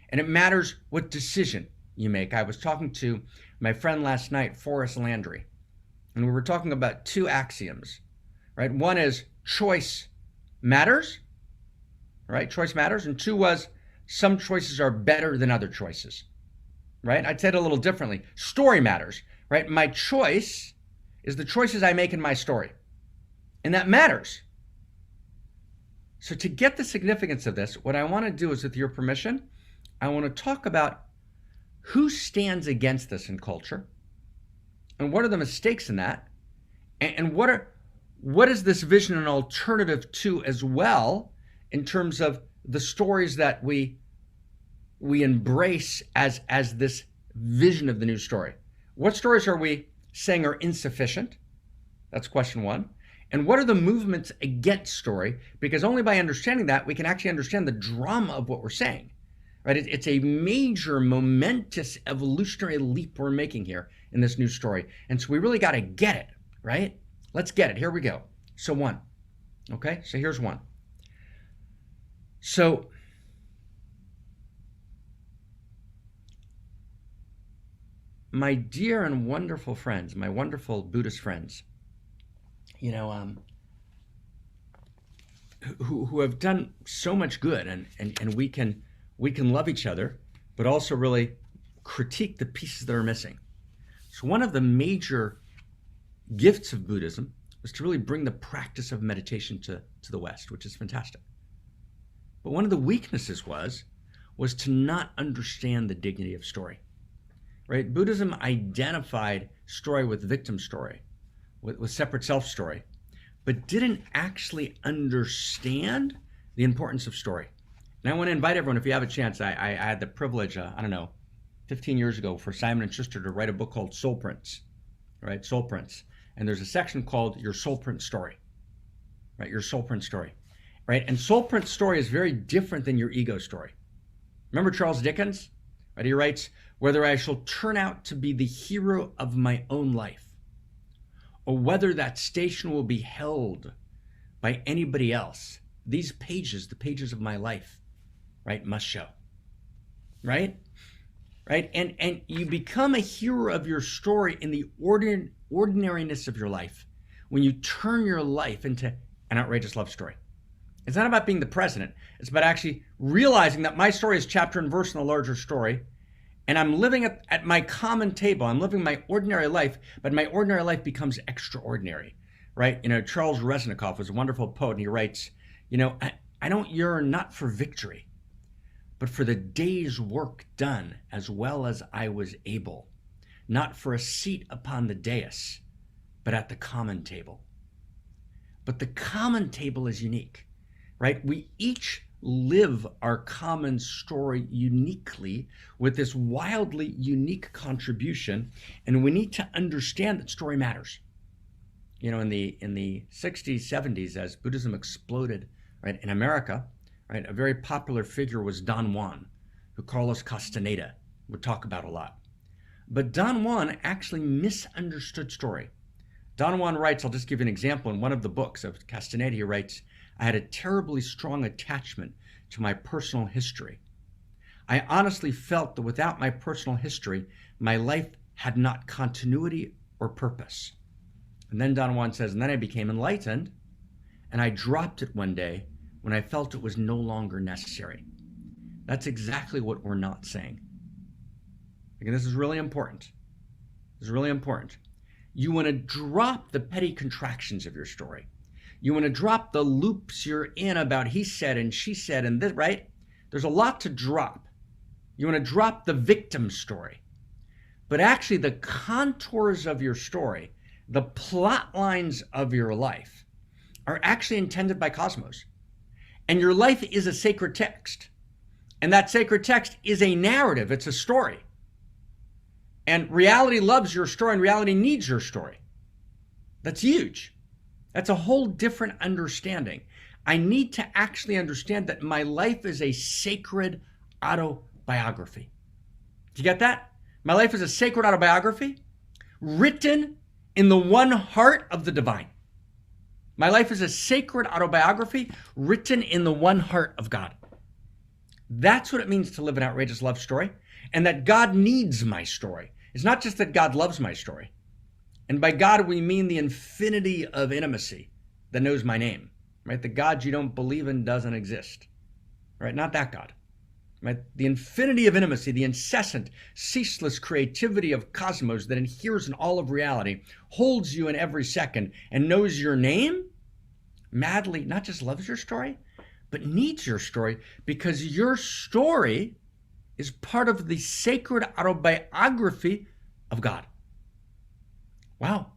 and it matters what decision you make. I was talking to my friend last night, Forrest Landry, and we were talking about two axioms, right? One is choice matters, right? Choice matters. And two was some choices are better than other choices, right? I'd say it a little differently. Story matters, right? My choice is the choices I make in my story, and that matters. So to get the significance of this, what I want to do is, with your permission, I want to talk about who stands against this in culture, and what are the mistakes in that, and what is this vision an alternative to as well, in terms of the stories that we embrace as this vision of the new story. What stories are we saying are insufficient? That's question one. And what are the movements against story? Because only by understanding that, we can actually understand the drama of what we're saying, right? It's a major, momentous evolutionary leap we're making here in this new story. And so we really got to get it, right? Let's get it. Here we go. So one, okay? So here's one. So my dear and wonderful friends, my wonderful Buddhist friends, who have done so much good, and we can love each other, but also really critique the pieces that are missing. So one of the major gifts of Buddhism was to really bring the practice of meditation to the West, which is fantastic. But one of the weaknesses was to not understand the dignity of story, right? Buddhism identified story with victim story, with separate self story, but didn't actually understand the importance of story. And I want to invite everyone, if you have a chance, I had the privilege, 15 years ago, for Simon & Schuster to write a book called Soul Prints, right? Soul Prints. And there's a section called Your Soul Print Story, right? Your Soul Print Story, right? And Soul Print Story is very different than your ego story. Remember Charles Dickens, right? He writes, whether I shall turn out to be the hero of my own life, or whether that station will be held by anybody else, these pages, the pages of my life, right, must show, right? Right? And you become a hero of your story in the ordinariness of your life when you turn your life into an outrageous love story. It's not about being the president. It's about actually realizing that my story is chapter and verse in a larger story, and I'm living at my common table. I'm living my ordinary life, but my ordinary life becomes extraordinary, right? Charles Reznikov was a wonderful poet, and he writes, I don't yearn not for victory, but for the day's work done as well as I was able, not for a seat upon the dais, but at the common table. But the common table is unique, right? We each live our common story uniquely with this wildly unique contribution, and we need to understand that story matters. in the 60s, 70s, as Buddhism exploded, right, in America, right, a very popular figure was Don Juan, who Carlos Castaneda would talk about a lot. But Don Juan actually misunderstood story. Don Juan writes, I'll just give you an example, in one of the books of Castaneda, he writes, I had a terribly strong attachment to my personal history. I honestly felt that without my personal history, my life had not continuity or purpose. And then Don Juan says, and then I became enlightened, and I dropped it one day when I felt it was no longer necessary. That's exactly what we're not saying. Again, this is really important. This is really important. You want to drop the petty contractions of your story. You want to drop the loops you're in about he said and she said and this, right? There's a lot to drop. You want to drop the victim story. But actually the contours of your story, the plot lines of your life are actually intended by Cosmos. And your life is a sacred text. And that sacred text is a narrative. It's a story. And reality loves your story and reality needs your story. That's huge. That's a whole different understanding. I need to actually understand that my life is a sacred autobiography. Do you get that? My life is a sacred autobiography written in the one heart of the divine. My life is a sacred autobiography written in the one heart of God. That's what it means to live an outrageous love story, and that God needs my story. It's not just that God loves my story. And by God, we mean the infinity of intimacy that knows my name, right? The God you don't believe in doesn't exist, right? Not that God, right? The infinity of intimacy, the incessant, ceaseless creativity of Cosmos that adheres in all of reality, holds you in every second and knows your name, madly, not just loves your story, but needs your story, because your story is part of the sacred autobiography of God. Wow.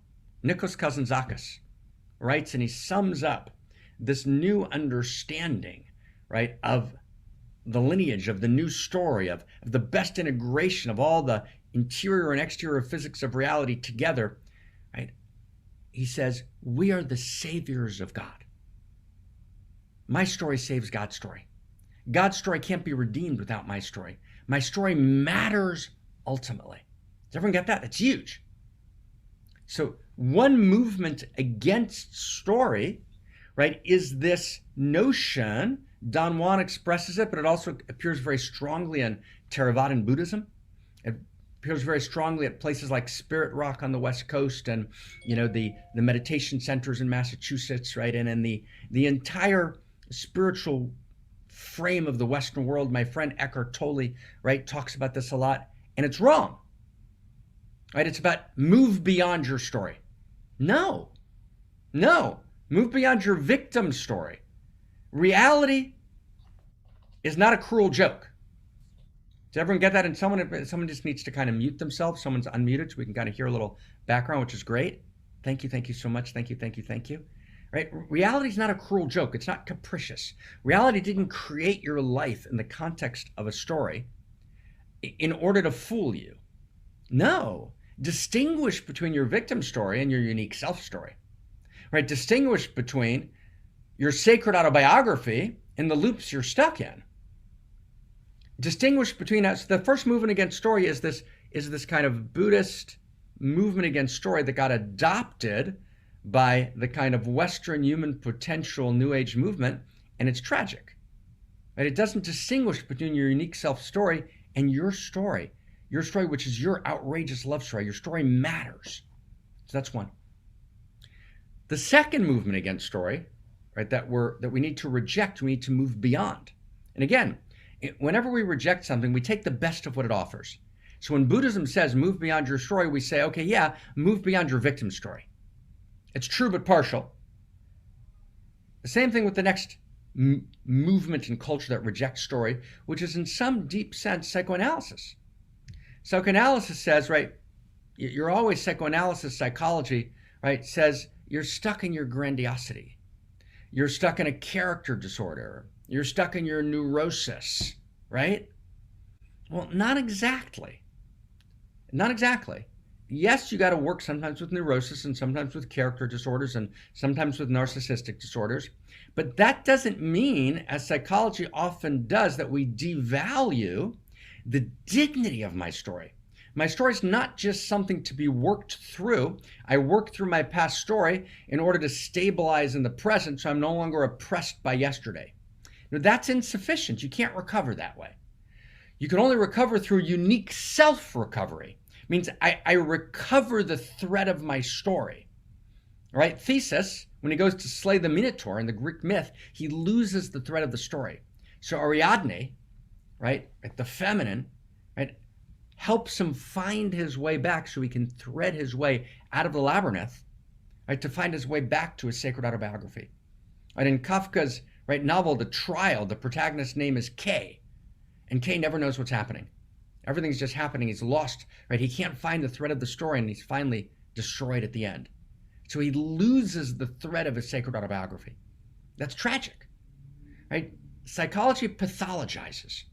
Nikos Kazantzakis writes, and he sums up this new understanding, right, of the lineage, of the new story, of the best integration of all the interior and exterior physics of reality together, right? He says, we are the saviors of God. My story saves God's story. God's story can't be redeemed without my story. My story matters ultimately. Does everyone get that? That's huge. So one movement against story, right, is this notion, Don Juan expresses it, but it also appears very strongly in Theravadan Buddhism. It appears very strongly at places like Spirit Rock on the West Coast and, the meditation centers in Massachusetts, right? And in the entire spiritual frame of the Western world. My friend Eckhart Tolle, right, talks about this a lot, and it's wrong, right? It's about move beyond your story. No, move beyond your victim story. Reality is not a cruel joke. Does everyone get that? And someone just needs to kind of mute themselves. Someone's unmuted so we can kind of hear a little background, which is great. Thank you so much. Thank you. Right? Reality is not a cruel joke. It's not capricious. Reality didn't create your life in the context of a story in order to fool you. No. Distinguish between your victim story and your unique self story. Right? Distinguish between your sacred autobiography and the loops you're stuck in. Distinguish between us. The first movement against story is this kind of Buddhist movement against story that got adopted by the kind of Western human potential New Age movement, and it's tragic. Right? It doesn't distinguish between your unique self story and your story, which is your outrageous love story. Your story matters. So that's one. The second movement against story, right, that we need to reject, we need to move beyond. And again, whenever we reject something, we take the best of what it offers. So when Buddhism says move beyond your story, we say, okay, yeah, move beyond your victim story. It's true but partial. The same thing with the next movement in culture that rejects story, which is in some deep sense psychoanalysis. Psychoanalysis says, right, you're always psychoanalysis, psychology, right, says you're stuck in your grandiosity. You're stuck in a character disorder. You're stuck in your neurosis, right? Well, not exactly. Not exactly. yes, you got to work sometimes with neurosis and sometimes with character disorders and sometimes with narcissistic disorders. But that doesn't mean, as psychology often does, that we devalue the dignity of my story. My story is not just something to be worked through. I work through my past story in order to stabilize in the present so I'm no longer oppressed by yesterday. Now, that's insufficient. You can't recover that way. You can only recover through unique self-recovery. It means I recover the thread of my story. Right? Theseus, when he goes to slay the Minotaur in the Greek myth, he loses the thread of the story. So Ariadne, right, the feminine, right, helps him find his way back so he can thread his way out of the labyrinth, right, to find his way back to his sacred autobiography. Right, in Kafka's novel, The Trial, the protagonist's name is Kay, and Kay never knows what's happening. Everything's just happening. He's lost, right? He can't find the thread of the story, and he's finally destroyed at the end. So he loses the thread of his sacred autobiography. That's tragic, right? Psychology pathologizes.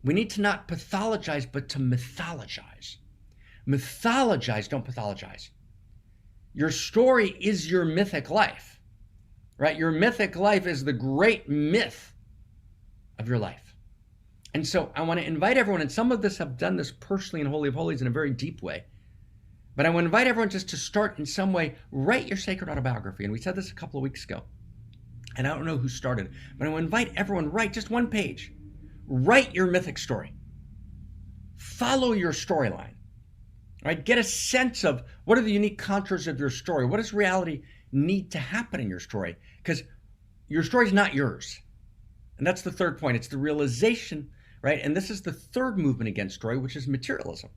We need to not pathologize, but to mythologize. Mythologize, don't pathologize. Your story is your mythic life, right? Your mythic life is the great myth of your life. And so I want to invite everyone, and some of us have done this personally in Holy of Holies in a very deep way, but I want to invite everyone just to start in some way, write your sacred autobiography. And we said this a couple of weeks ago, and I don't know who started, but I want to invite everyone, write just one page. Write your mythic story. Follow your storyline. Right? Get a sense of what are the unique contours of your story. What does reality need to happen in your story? Because your story is not yours. And that's the third point. It's the realization, right? And this is the third movement against story, which is materialism.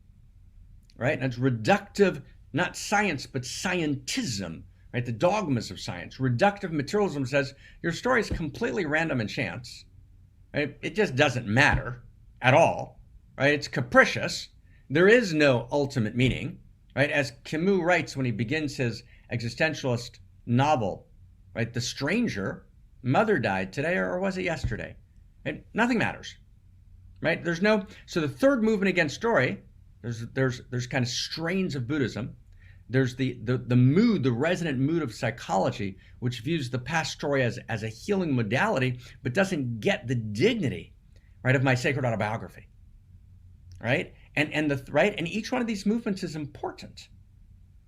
Right? And it's reductive, not science, but scientism, right? The dogmas of science. Reductive materialism says your story is completely random and chance. Right? It just doesn't matter at all. Right? It's capricious. There is no ultimate meaning. Right? As Camus writes when he begins his existentialist novel, right? The Stranger, mother died today or was it yesterday? Right? Nothing matters. Right? So the third movement against story, there's kind of strains of Buddhism. There's the mood, the resonant mood of psychology, which views the past story as a healing modality, but doesn't get the dignity, right, of my sacred autobiography. Right? And each one of these movements is important.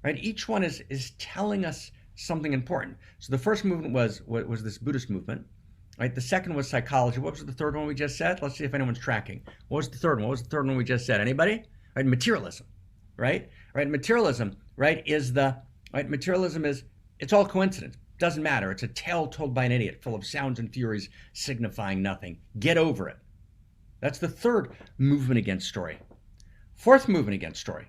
Right? Each one is telling us something important. So the first movement was this Buddhist movement. Right? The second was psychology. What was the third one we just said? Let's see if anyone's tracking. What was the third one? What was the third one we just said? Anybody? Right? Materialism. Right? Right? Materialism, right, materialism is, it's all coincidence. Doesn't matter. It's a tale told by an idiot, full of sounds and furies signifying nothing. Get over it. That's the third movement against story. Fourth movement against story,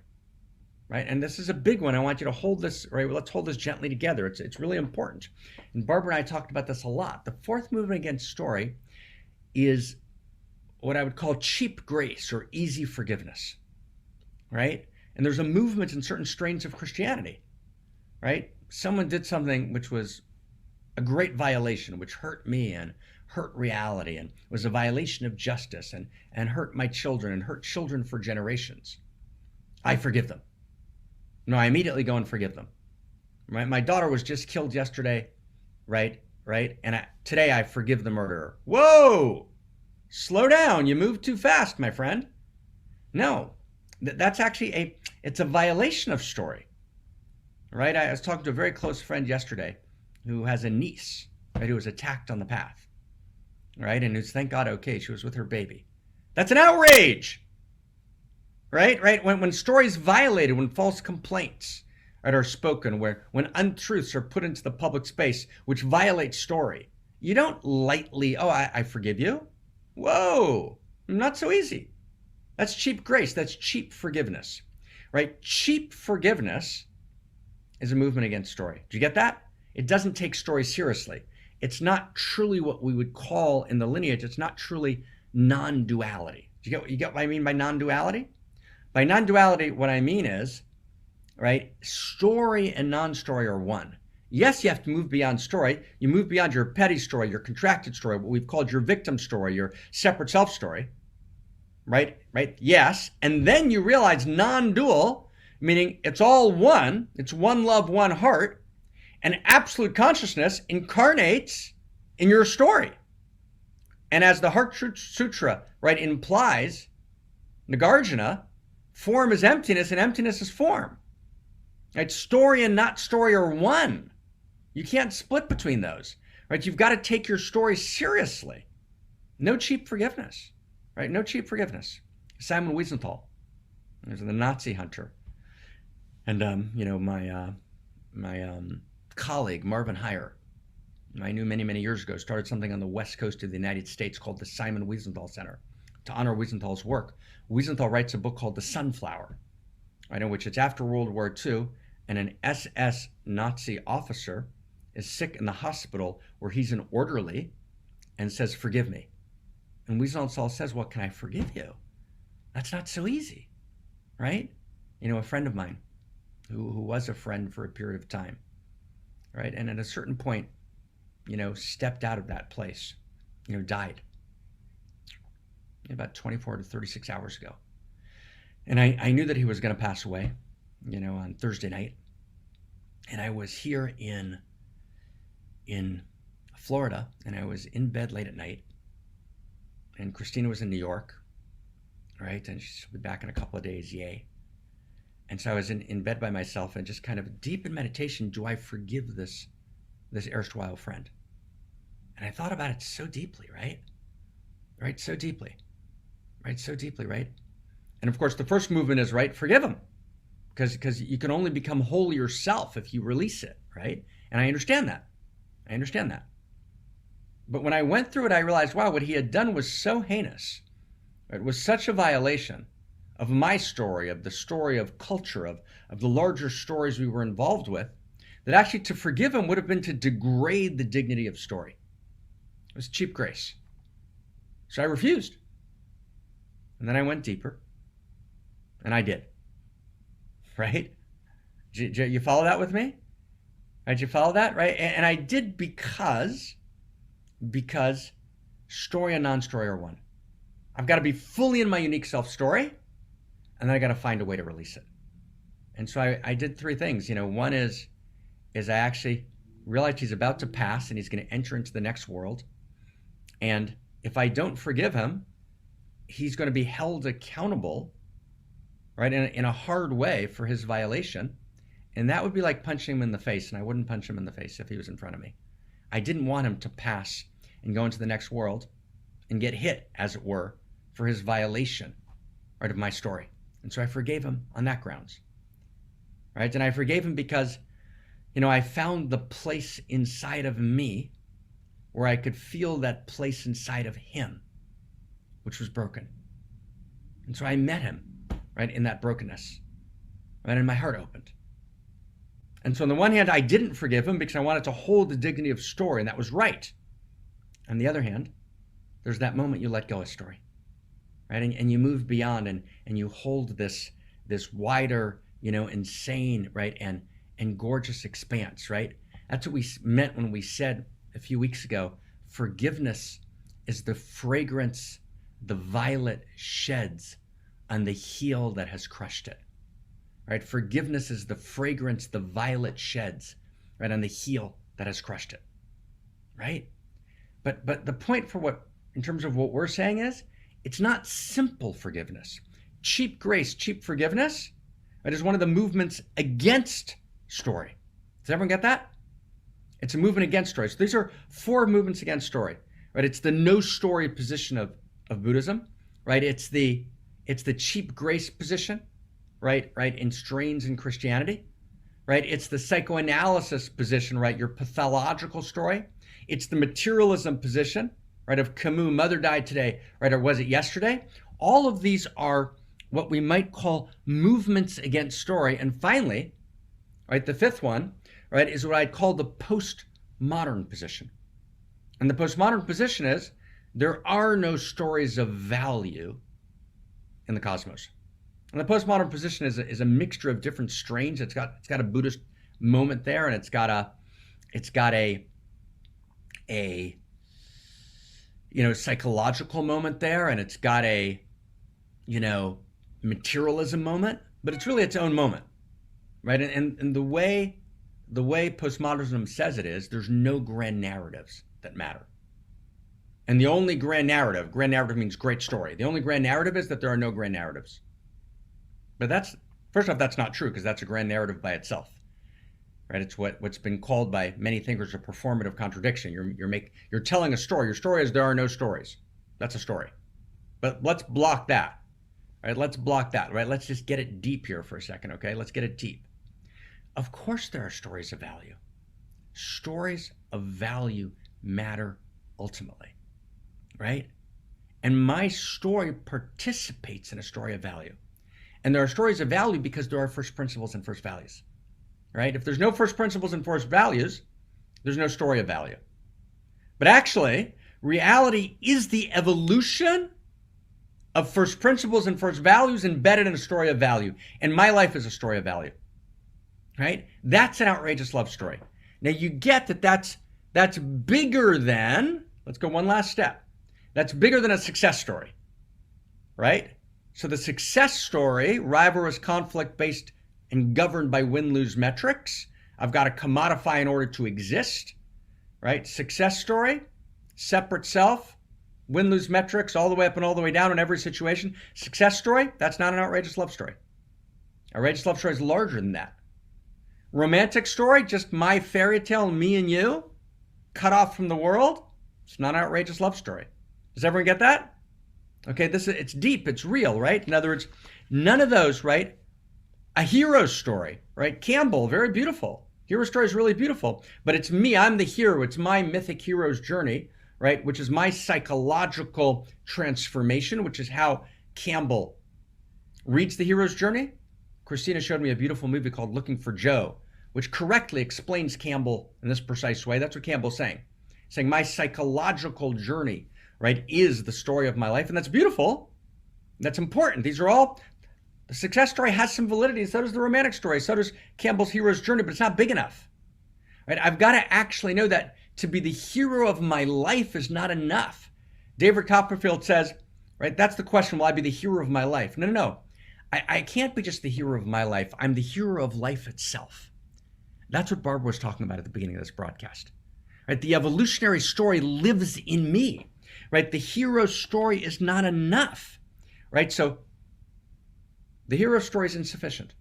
right? And this is a big one. I want you to hold this, right? Let's hold this gently together. It's really important. And Barbara and I talked about this a lot. The fourth movement against story is what I would call cheap grace or easy forgiveness, right? And there's a movement in certain strains of Christianity, right? Someone did something which was a great violation, which hurt me and hurt reality and was a violation of justice and hurt my children and hurt children for generations. I forgive them. No, I immediately go and forgive them. Right? My daughter was just killed yesterday, right? And today I forgive the murderer. Whoa! Slow down. You move too fast, my friend. No. That's actually it's a violation of story, right? I was talking to a very close friend yesterday who has a niece, right, who was attacked on the path, right? And who's, thank God, okay, she was with her baby. That's an outrage, right? When stories violated, when false complaints, right, are spoken, when untruths are put into the public space, which violates story, you don't lightly, I forgive you. Whoa, not so easy. That's cheap grace. That's cheap forgiveness, right? Cheap forgiveness is a movement against story. Do you get that? It doesn't take story seriously. It's not truly what we would call in the lineage. It's not truly non-duality. Do you get what I mean by non-duality? By non-duality, what I mean is, right, story and non-story are one. Yes, you have to move beyond story. You move beyond your petty story, your contracted story, what we've called your victim story, your separate self story. Right? Yes. And then you realize non-dual meaning it's all one, it's one love, one heart, and absolute consciousness incarnates in your story. And as the Heart Sutra, right, implies, Nagarjuna, form is emptiness and emptiness is form. Right? Story and not story are one. You can't split between those. Right? You've got to take your story seriously. No cheap forgiveness. Right? No cheap forgiveness. Simon Wiesenthal, he was the Nazi hunter. And my colleague Marvin Heyer, I knew many years ago, started something on the west coast of the United States called the Simon Wiesenthal Center to honor Wiesenthal's work. Wiesenthal writes a book called The Sunflower, right, in which it's after World War II, and an SS Nazi officer is sick in the hospital where he's an orderly and says, "Forgive me." And Wiesenthal says, "Well, can I forgive you? That's not so easy," right? A friend of mine who was a friend for a period of time, right? And at a certain point, stepped out of that place, died about 24 to 36 hours ago. And I knew that he was going to pass away, on Thursday night. And I was here in Florida, and I was in bed late at night. And Christina was in New York, right? And she'll be back in a couple of days, yay. And so I was in bed by myself and just kind of deep in meditation, do I forgive this erstwhile friend? And I thought about it so deeply, right? Right, so deeply. Right, so deeply, right? And of course, the first movement is, right, forgive him. Because you can only become whole yourself if you release it, right? And I understand that. But when I went through it, I realized, wow, what he had done was so heinous. It was such a violation of my story, of the story of culture, of the larger stories we were involved with, that actually to forgive him would have been to degrade the dignity of story. It was cheap grace. So I refused. And then I went deeper. And I did. Right? You follow that with me? Right? You follow that? Right? And I did because story and non-story are one. I've got to be fully in my unique self story, and then I got to find a way to release it. And so I did three things. One is I actually realized he's about to pass and he's going to enter into the next world. And if I don't forgive him, he's going to be held accountable, right, in a hard way for his violation. And that would be like punching him in the face, and I wouldn't punch him in the face if he was in front of me. I didn't want him to pass and go into the next world and get hit, as it were, for his violation, right, of my story. And so I forgave him on that grounds, right? And I forgave him because, I found the place inside of me where I could feel that place inside of him, which was broken. And so I met him, right, in that brokenness, right, and my heart opened. And so on the one hand, I didn't forgive him because I wanted to hold the dignity of story, and that was right. On the other hand, there's that moment you let go of story, right, and you move beyond, and you hold this wider, insane, right, and gorgeous expanse, right? That's what we meant when we said a few weeks ago, forgiveness is the fragrance the violet sheds on the heel that has crushed it, right? Forgiveness is the fragrance the violet sheds, right, on the heel that has crushed it, right? But the point in terms of what we're saying is, it's not simple forgiveness. Cheap grace, cheap forgiveness, right, is one of the movements against story. Does everyone get that? It's a movement against story. So these are 4 movements against story, right? It's the no story position of Buddhism, right? It's the cheap grace position, right, in strains in Christianity, right? It's the psychoanalysis position, right, your pathological story. It's the materialism position, right, of Camus, mother died today, right, or was it yesterday? All of these are what we might call movements against story. And finally, right, the 5th one, right, is what I'd call the postmodern position. And the postmodern position is there are no stories of value in the cosmos. And the postmodern position is a mixture of different strains. It's got a Buddhist moment there, and it's got a psychological moment there, and it's got a materialism moment but it's really its own moment, right? And the way postmodernism says it is, there's no grand narratives that matter. And the only grand narrative means great story. The only grand narrative is that there are no grand narratives. But first off, that's not true, because that's a grand narrative by itself, right? It's what's been called by many thinkers a performative contradiction. You're telling a story. Your story is there are no stories. That's a story. But let's block that, right? Let's block that, right? Let's just get it deep here for a second, okay? Let's get it deep. Of course there are stories of value. Stories of value matter ultimately, right? And my story participates in a story of value. And there are stories of value because there are first principles and first values, right? If there's no first principles and first values, there's no story of value. But actually, reality is the evolution of first principles and first values embedded in a story of value. And my life is a story of value, right? That's an outrageous love story. Now you get that that's bigger than, let's go one last step. That's bigger than a success story, right? So the success story, rivalrous, conflict-based, and governed by win-lose metrics. I've got to commodify in order to exist, right? Success story, separate self, win-lose metrics, all the way up and all the way down in every situation. Success story, that's not an outrageous love story. Outrageous love story is larger than that. Romantic story, just my fairy tale, me and you, cut off from the world. It's not an outrageous love story. Does everyone get that? Okay, it's deep, it's real, right? In other words, none of those, right? A hero story, right? Campbell, very beautiful. Hero story is really beautiful, but it's me, I'm the hero. It's my mythic hero's journey, right? Which is my psychological transformation, which is how Campbell reads the hero's journey. Christina showed me a beautiful movie called Looking for Joe, which correctly explains Campbell in this precise way. That's what Campbell's saying. Saying my psychological journey, right, is the story of my life. And that's beautiful. That's important. These are all, the success story has some validity. So does the romantic story. So does Campbell's hero's journey, but it's not big enough, right? I've got to actually know that to be the hero of my life is not enough. David Copperfield says, right, that's the question. Will I be the hero of my life? No. I can't be just the hero of my life. I'm the hero of life itself. That's what Barbara was talking about at the beginning of this broadcast, right? The evolutionary story lives in me. Right? The hero story is not enough, right? So the hero story is insufficient.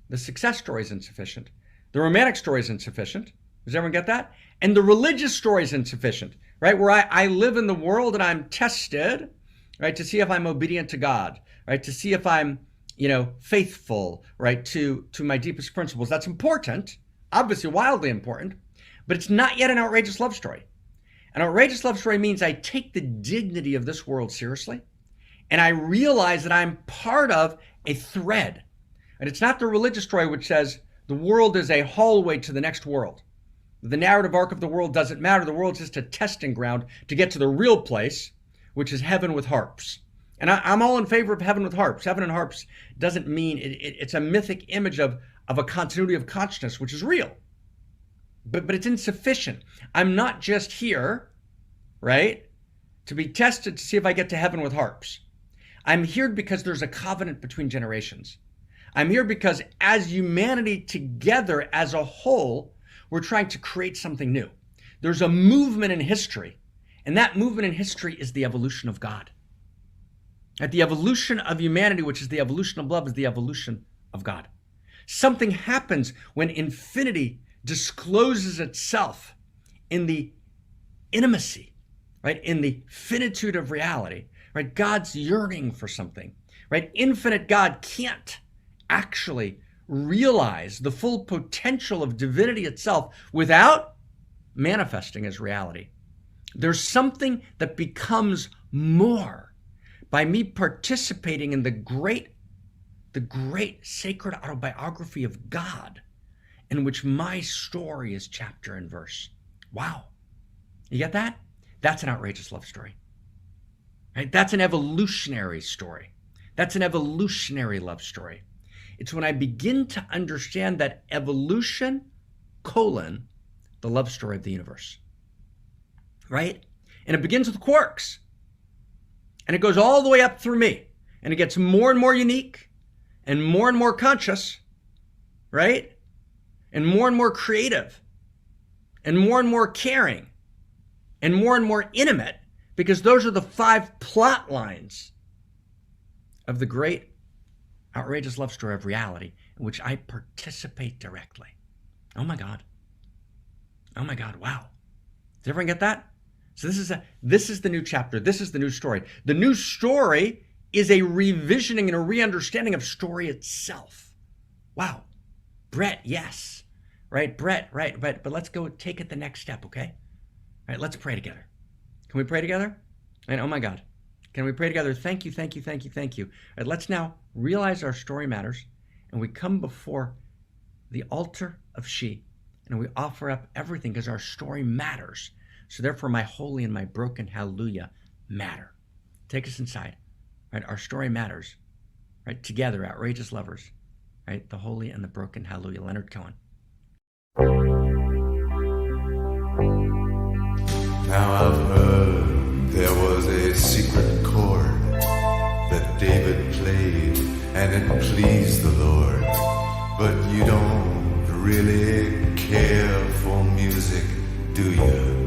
The success story is insufficient. The romantic story is insufficient. Does everyone get that? And the religious story is insufficient, right? Where I live in the world and I'm tested, right? To see if I'm obedient to God, right? To see if I'm, faithful, right? To my deepest principles. That's important, obviously wildly important, but it's not yet an outrageous love story. An outrageous love story means I take the dignity of this world seriously, and I realize that I'm part of a thread. And it's not the religious story which says the world is a hallway to the next world. The narrative arc of the world doesn't matter. The world's just a testing ground to get to the real place, which is heaven with harps. And I'm all in favor of heaven with harps. Heaven and harps doesn't mean, it's a mythic image of a continuity of consciousness, which is real. But it's insufficient. I'm not just here, right, to be tested to see if I get to heaven with harps. I'm here because there's a covenant between generations. I'm here because as humanity together as a whole, we're trying to create something new. There's a movement in history, and that movement in history is the evolution of God. At the evolution of humanity, which is the evolution of love, is the evolution of God. Something happens when infinity discloses itself in the intimacy, right? In the finitude of reality, right? God's yearning for something, right? Infinite God can't actually realize the full potential of divinity itself without manifesting as reality. There's something that becomes more by me participating in the great sacred autobiography of God, in which my story is chapter and verse. Wow. You get that? That's an outrageous love story, right? That's an evolutionary story. That's an evolutionary love story. It's when I begin to understand that evolution, the love story of the universe, right? And it begins with quarks, and it goes all the way up through me, and it gets more and more unique, and more conscious, right? And more creative, and more caring, and more intimate, because those are the 5 plot lines of the great, outrageous love story of reality in which I participate directly. Oh my God. Oh my God, wow. Did everyone get that? So this is the new chapter. This is the new story. The new story is a revisioning and a re-understanding of story itself. Wow. Brett, yes. Right, Brett, right. But let's go take it the next step, okay? All right, let's pray together. Can we pray together? And oh my God. Can we pray together? Thank you, thank you, thank you, thank you. All right, let's now realize our story matters, and we come before the altar of she, and we offer up everything because our story matters. So therefore, my holy and my broken hallelujah matter. Take us inside. Right? Our story matters. Right? Together, outrageous lovers. Right? The holy and the broken hallelujah. Leonard Cohen. Now I've heard there was a secret chord that David played and it pleased the Lord. But you don't really care for music, do you?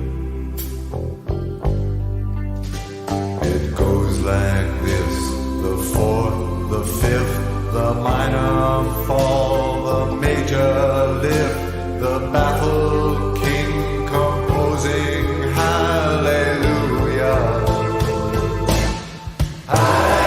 It goes like this: the 4th, the 5th, the minor fall, the major lift, the baffled king composing hallelujah. Hallelujah.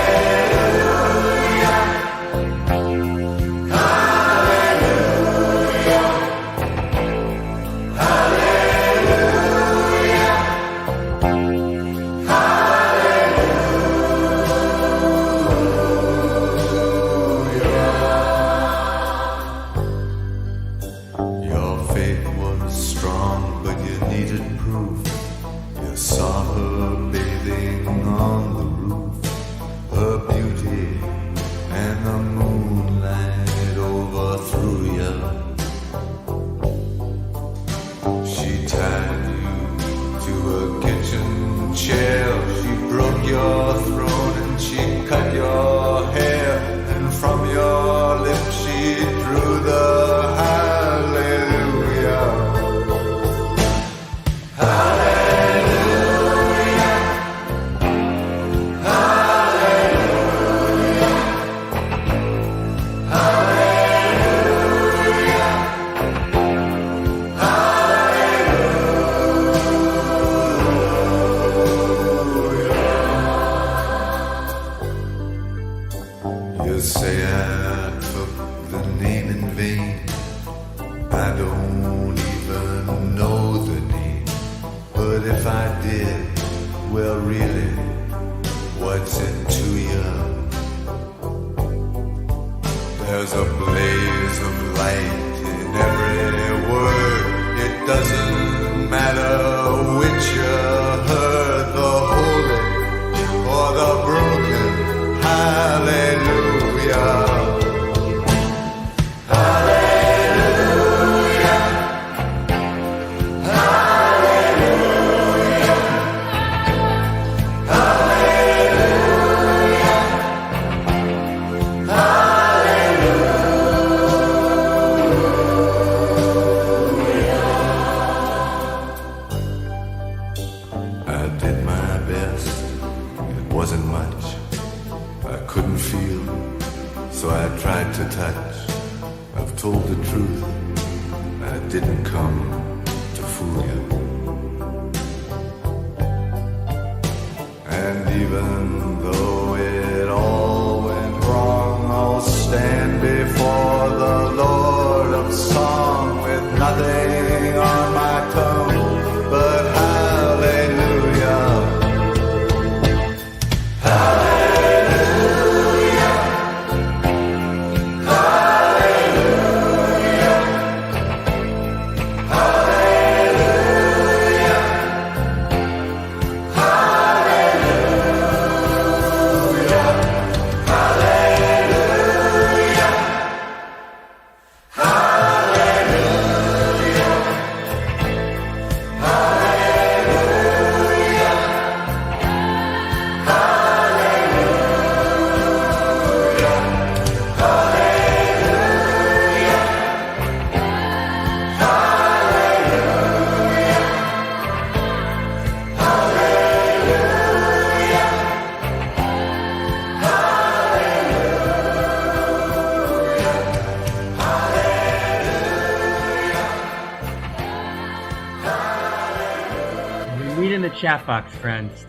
Staffox friends.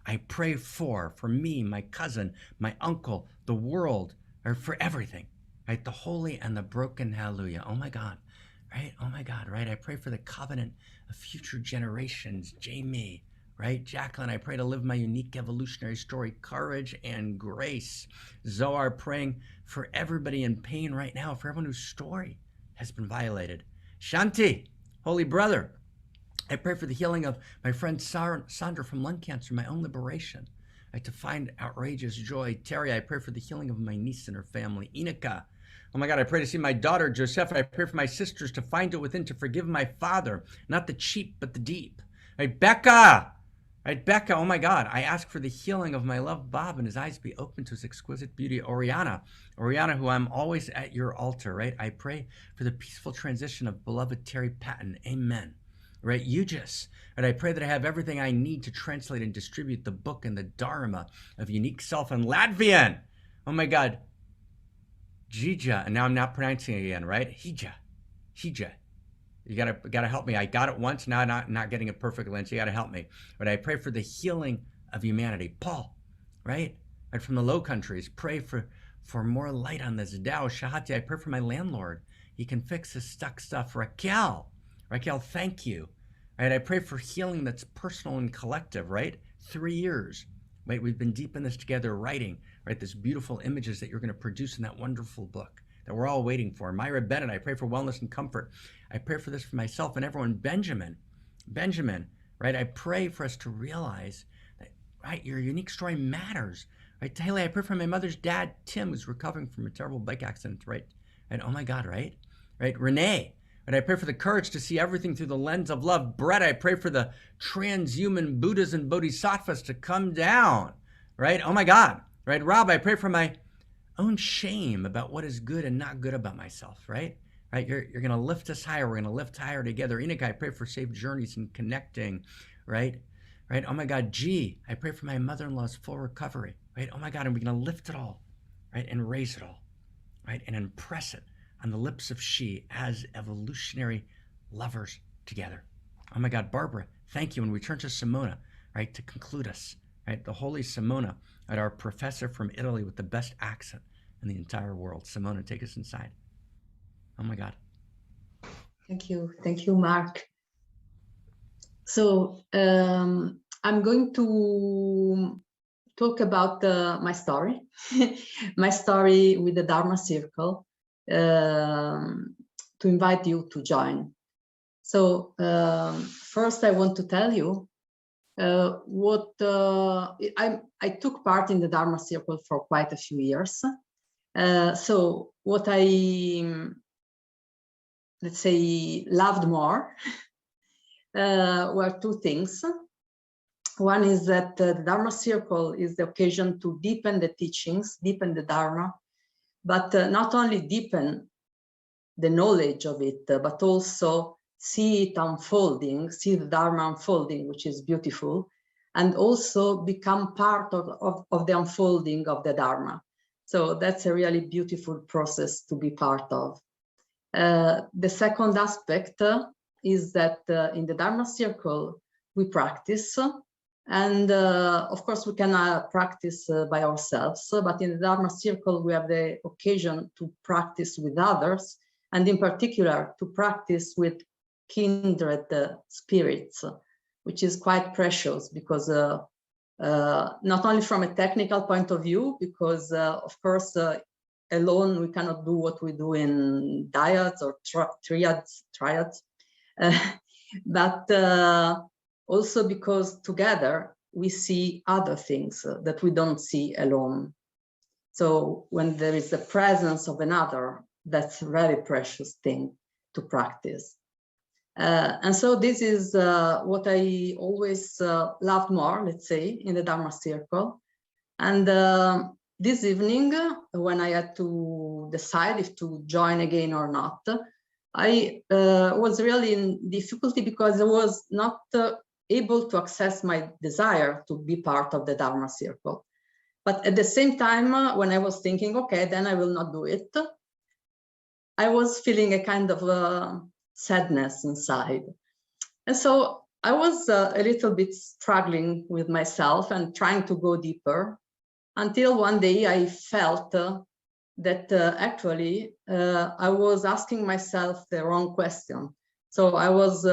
I pray for me, my cousin, my uncle, the world, or for everything, right? The holy and the broken, hallelujah. Oh my God, right? Oh my God, right? I pray for the covenant of future generations, Jamie, right? Jacqueline, I pray to live my unique evolutionary story, courage and grace. Zohar, praying for everybody in pain right now, for everyone whose story has been violated. Shanti, holy brother, I pray for the healing of my friend Sandra from lung cancer, my own liberation, right, to find outrageous joy. Terry, I pray for the healing of my niece and her family. Inika, oh my God, I pray to see my daughter, Joseph. I pray for my sisters to find it within to forgive my father, not the cheap, but the deep. Right, Becca, right, Becca, oh my God, I ask for the healing of my loved Bob and his eyes be open to his exquisite beauty. Oriana, who I'm always at your altar, right? I pray for the peaceful transition of beloved Terry Patton. Amen. Right, Eugis, and I pray that I have everything I need to translate and distribute the book and the Dharma of unique self in Latvian. Oh my God, Jija, and now I'm not pronouncing it again, right? Hija. You gotta help me. I got it once, now not getting it perfectly, and so you gotta help me. But I pray for the healing of humanity. Paul, right? And from the Low Countries, pray for more light on this Tao. Shahati, I pray for my landlord. He can fix his stuck stuff. Raquel, thank you. Right, I pray for healing that's personal and collective, right? 3 years, right? We've been deep in this together, writing, right? This beautiful images that you're going to produce in that wonderful book that we're all waiting for. Myra Bennett, I pray for wellness and comfort. I pray for this for myself and everyone. Benjamin, right? I pray for us to realize that, right, your unique story matters, right? Haley, I pray for my mother's dad, Tim, who's recovering from a terrible bike accident, right? And oh my God, right? Renee, and I pray for the courage to see everything through the lens of love. Brett, I pray for the transhuman Buddhas and Bodhisattvas to come down, right? Oh my God, right? Rob, I pray for my own shame about what is good and not good about myself, right? Right? You're going to lift us higher. We're going to lift higher together. Enoch, I pray for safe journeys and connecting, right? Oh my God, G, I pray for my mother-in-law's full recovery, right? Oh my God, and we're going to lift it all, right? And raise it all, right? And impress it on the lips of she as evolutionary lovers together. Oh my God, Barbara, thank you. And we turn to Simona, right, to conclude us, right? The holy Simona, right, our professor from Italy with the best accent in the entire world. Simona, take us inside. Oh my God. Thank you, Mark. So I'm going to talk about my story, my story with the Dharma Circle, to invite you to join. So first I want to tell you what I took part in the Dharma Circle for quite a few years. So what I, let's say, loved more were two things. One is that the Dharma Circle is the occasion to deepen the teachings, deepen the Dharma, but not only deepen the knowledge of it, but also see it unfolding, see the Dharma unfolding, which is beautiful, and also become part of the unfolding of the Dharma. So that's a really beautiful process to be part of. The second aspect is that in the Dharma Circle, we practice. And of course, we can practice by ourselves, but in the Dharma Circle, we have the occasion to practice with others, and in particular, to practice with kindred spirits, which is quite precious because not only from a technical point of view, because of course, alone we cannot do what we do in dyads or triads, but also because together we see other things that we don't see alone. So when there is the presence of another, that's a very precious thing to practice. And so this is what I always loved more, let's say, in the Dharma Circle. And this evening, when I had to decide if to join again or not, I was really in difficulty because I was not able to access my desire to be part of the Dharma Circle. But at the same time, when I was thinking, okay, then I will not do it, I was feeling a kind of sadness inside. And so I was a little bit struggling with myself and trying to go deeper until one day I felt that actually I was asking myself the wrong question. So I was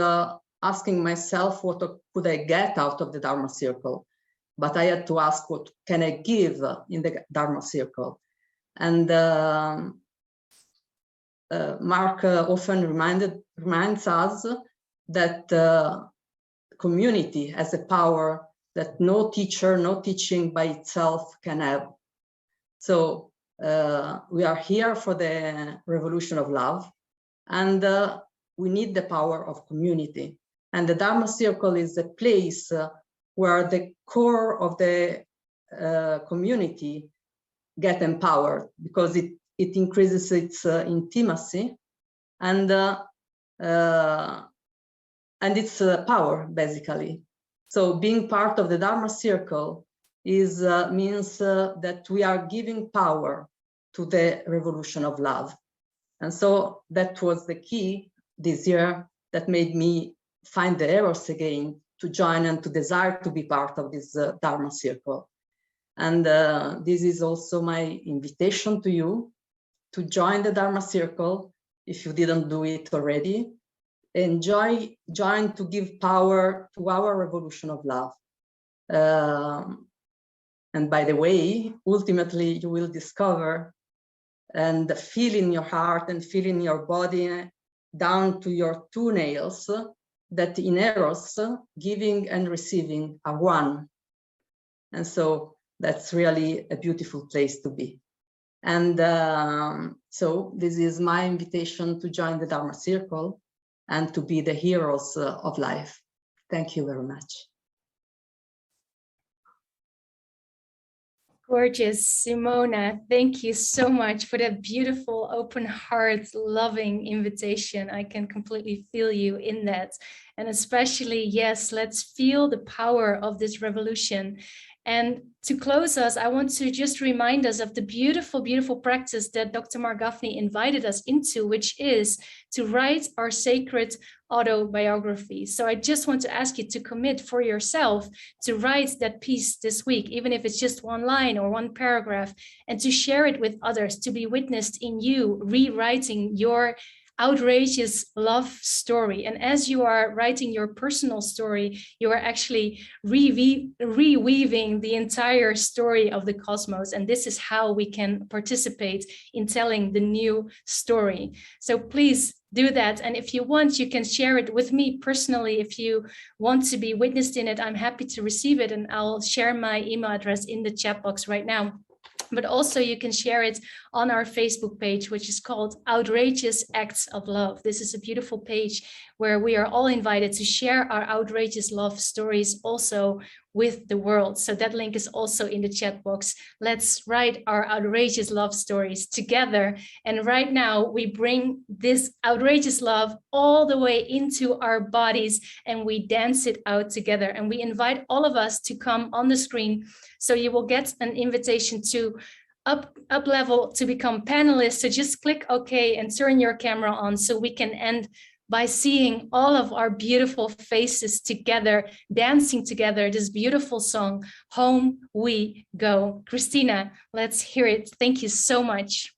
asking myself, what could I get out of the Dharma circle? But I had to ask, what can I give in the Dharma circle? And Mark often reminds us that community has a power that no teacher, no teaching by itself can have. So we are here for the revolution of love, and we need the power of community. And the Dharma circle is a place where the core of the community get empowered, because it increases its intimacy and its power, basically. So being part of the Dharma circle is means that we are giving power to the revolution of love. And so that was the key this year that made me find the Eros again, to join and to desire to be part of this Dharma circle. And this is also my invitation to you to join the Dharma circle if you didn't do it already. And join to give power to our revolution of love. And by the way, ultimately you will discover and feel in your heart and feel in your body down to your toenails that in Eros, giving and receiving are one. And so that's really a beautiful place to be. And so this is my invitation to join the Dharma circle and to be the heroes of life. Thank you very much. Gorgeous, Simona. Thank you so much for that beautiful, open heart, loving invitation. I can completely feel you in that. And especially, yes, let's feel the power of this revolution. And to close us, I want to just remind us of the beautiful, beautiful practice that Dr. Mark Gafni invited us into, which is to write our sacred autobiography. So I just want to ask you to commit for yourself to write that piece this week, even if it's just one line or one paragraph, and to share it with others, to be witnessed in you rewriting your outrageous love story. And as you are writing your personal story, you are actually reweaving the entire story of the cosmos. And this is how we can participate in telling the new story. So please do that. And if you want, you can share it with me personally. If you want to be witnessed in it, I'm happy to receive it. And I'll share my email address in the chat box right now. But also you can share it on our Facebook page, which is called Outrageous Acts of Love. This is a beautiful page where we are all invited to share our outrageous love stories also with the world. So that link is also in the chat box. Let's write our outrageous love stories together. And right now we bring this outrageous love all the way into our bodies and we dance it out together. And we invite all of us to come on the screen. So you will get an invitation to up level to become panelists. So just click OK and turn your camera on so we can end by seeing all of our beautiful faces together, dancing together, this beautiful song, Home We Go. Christina, let's hear it. Thank you so much.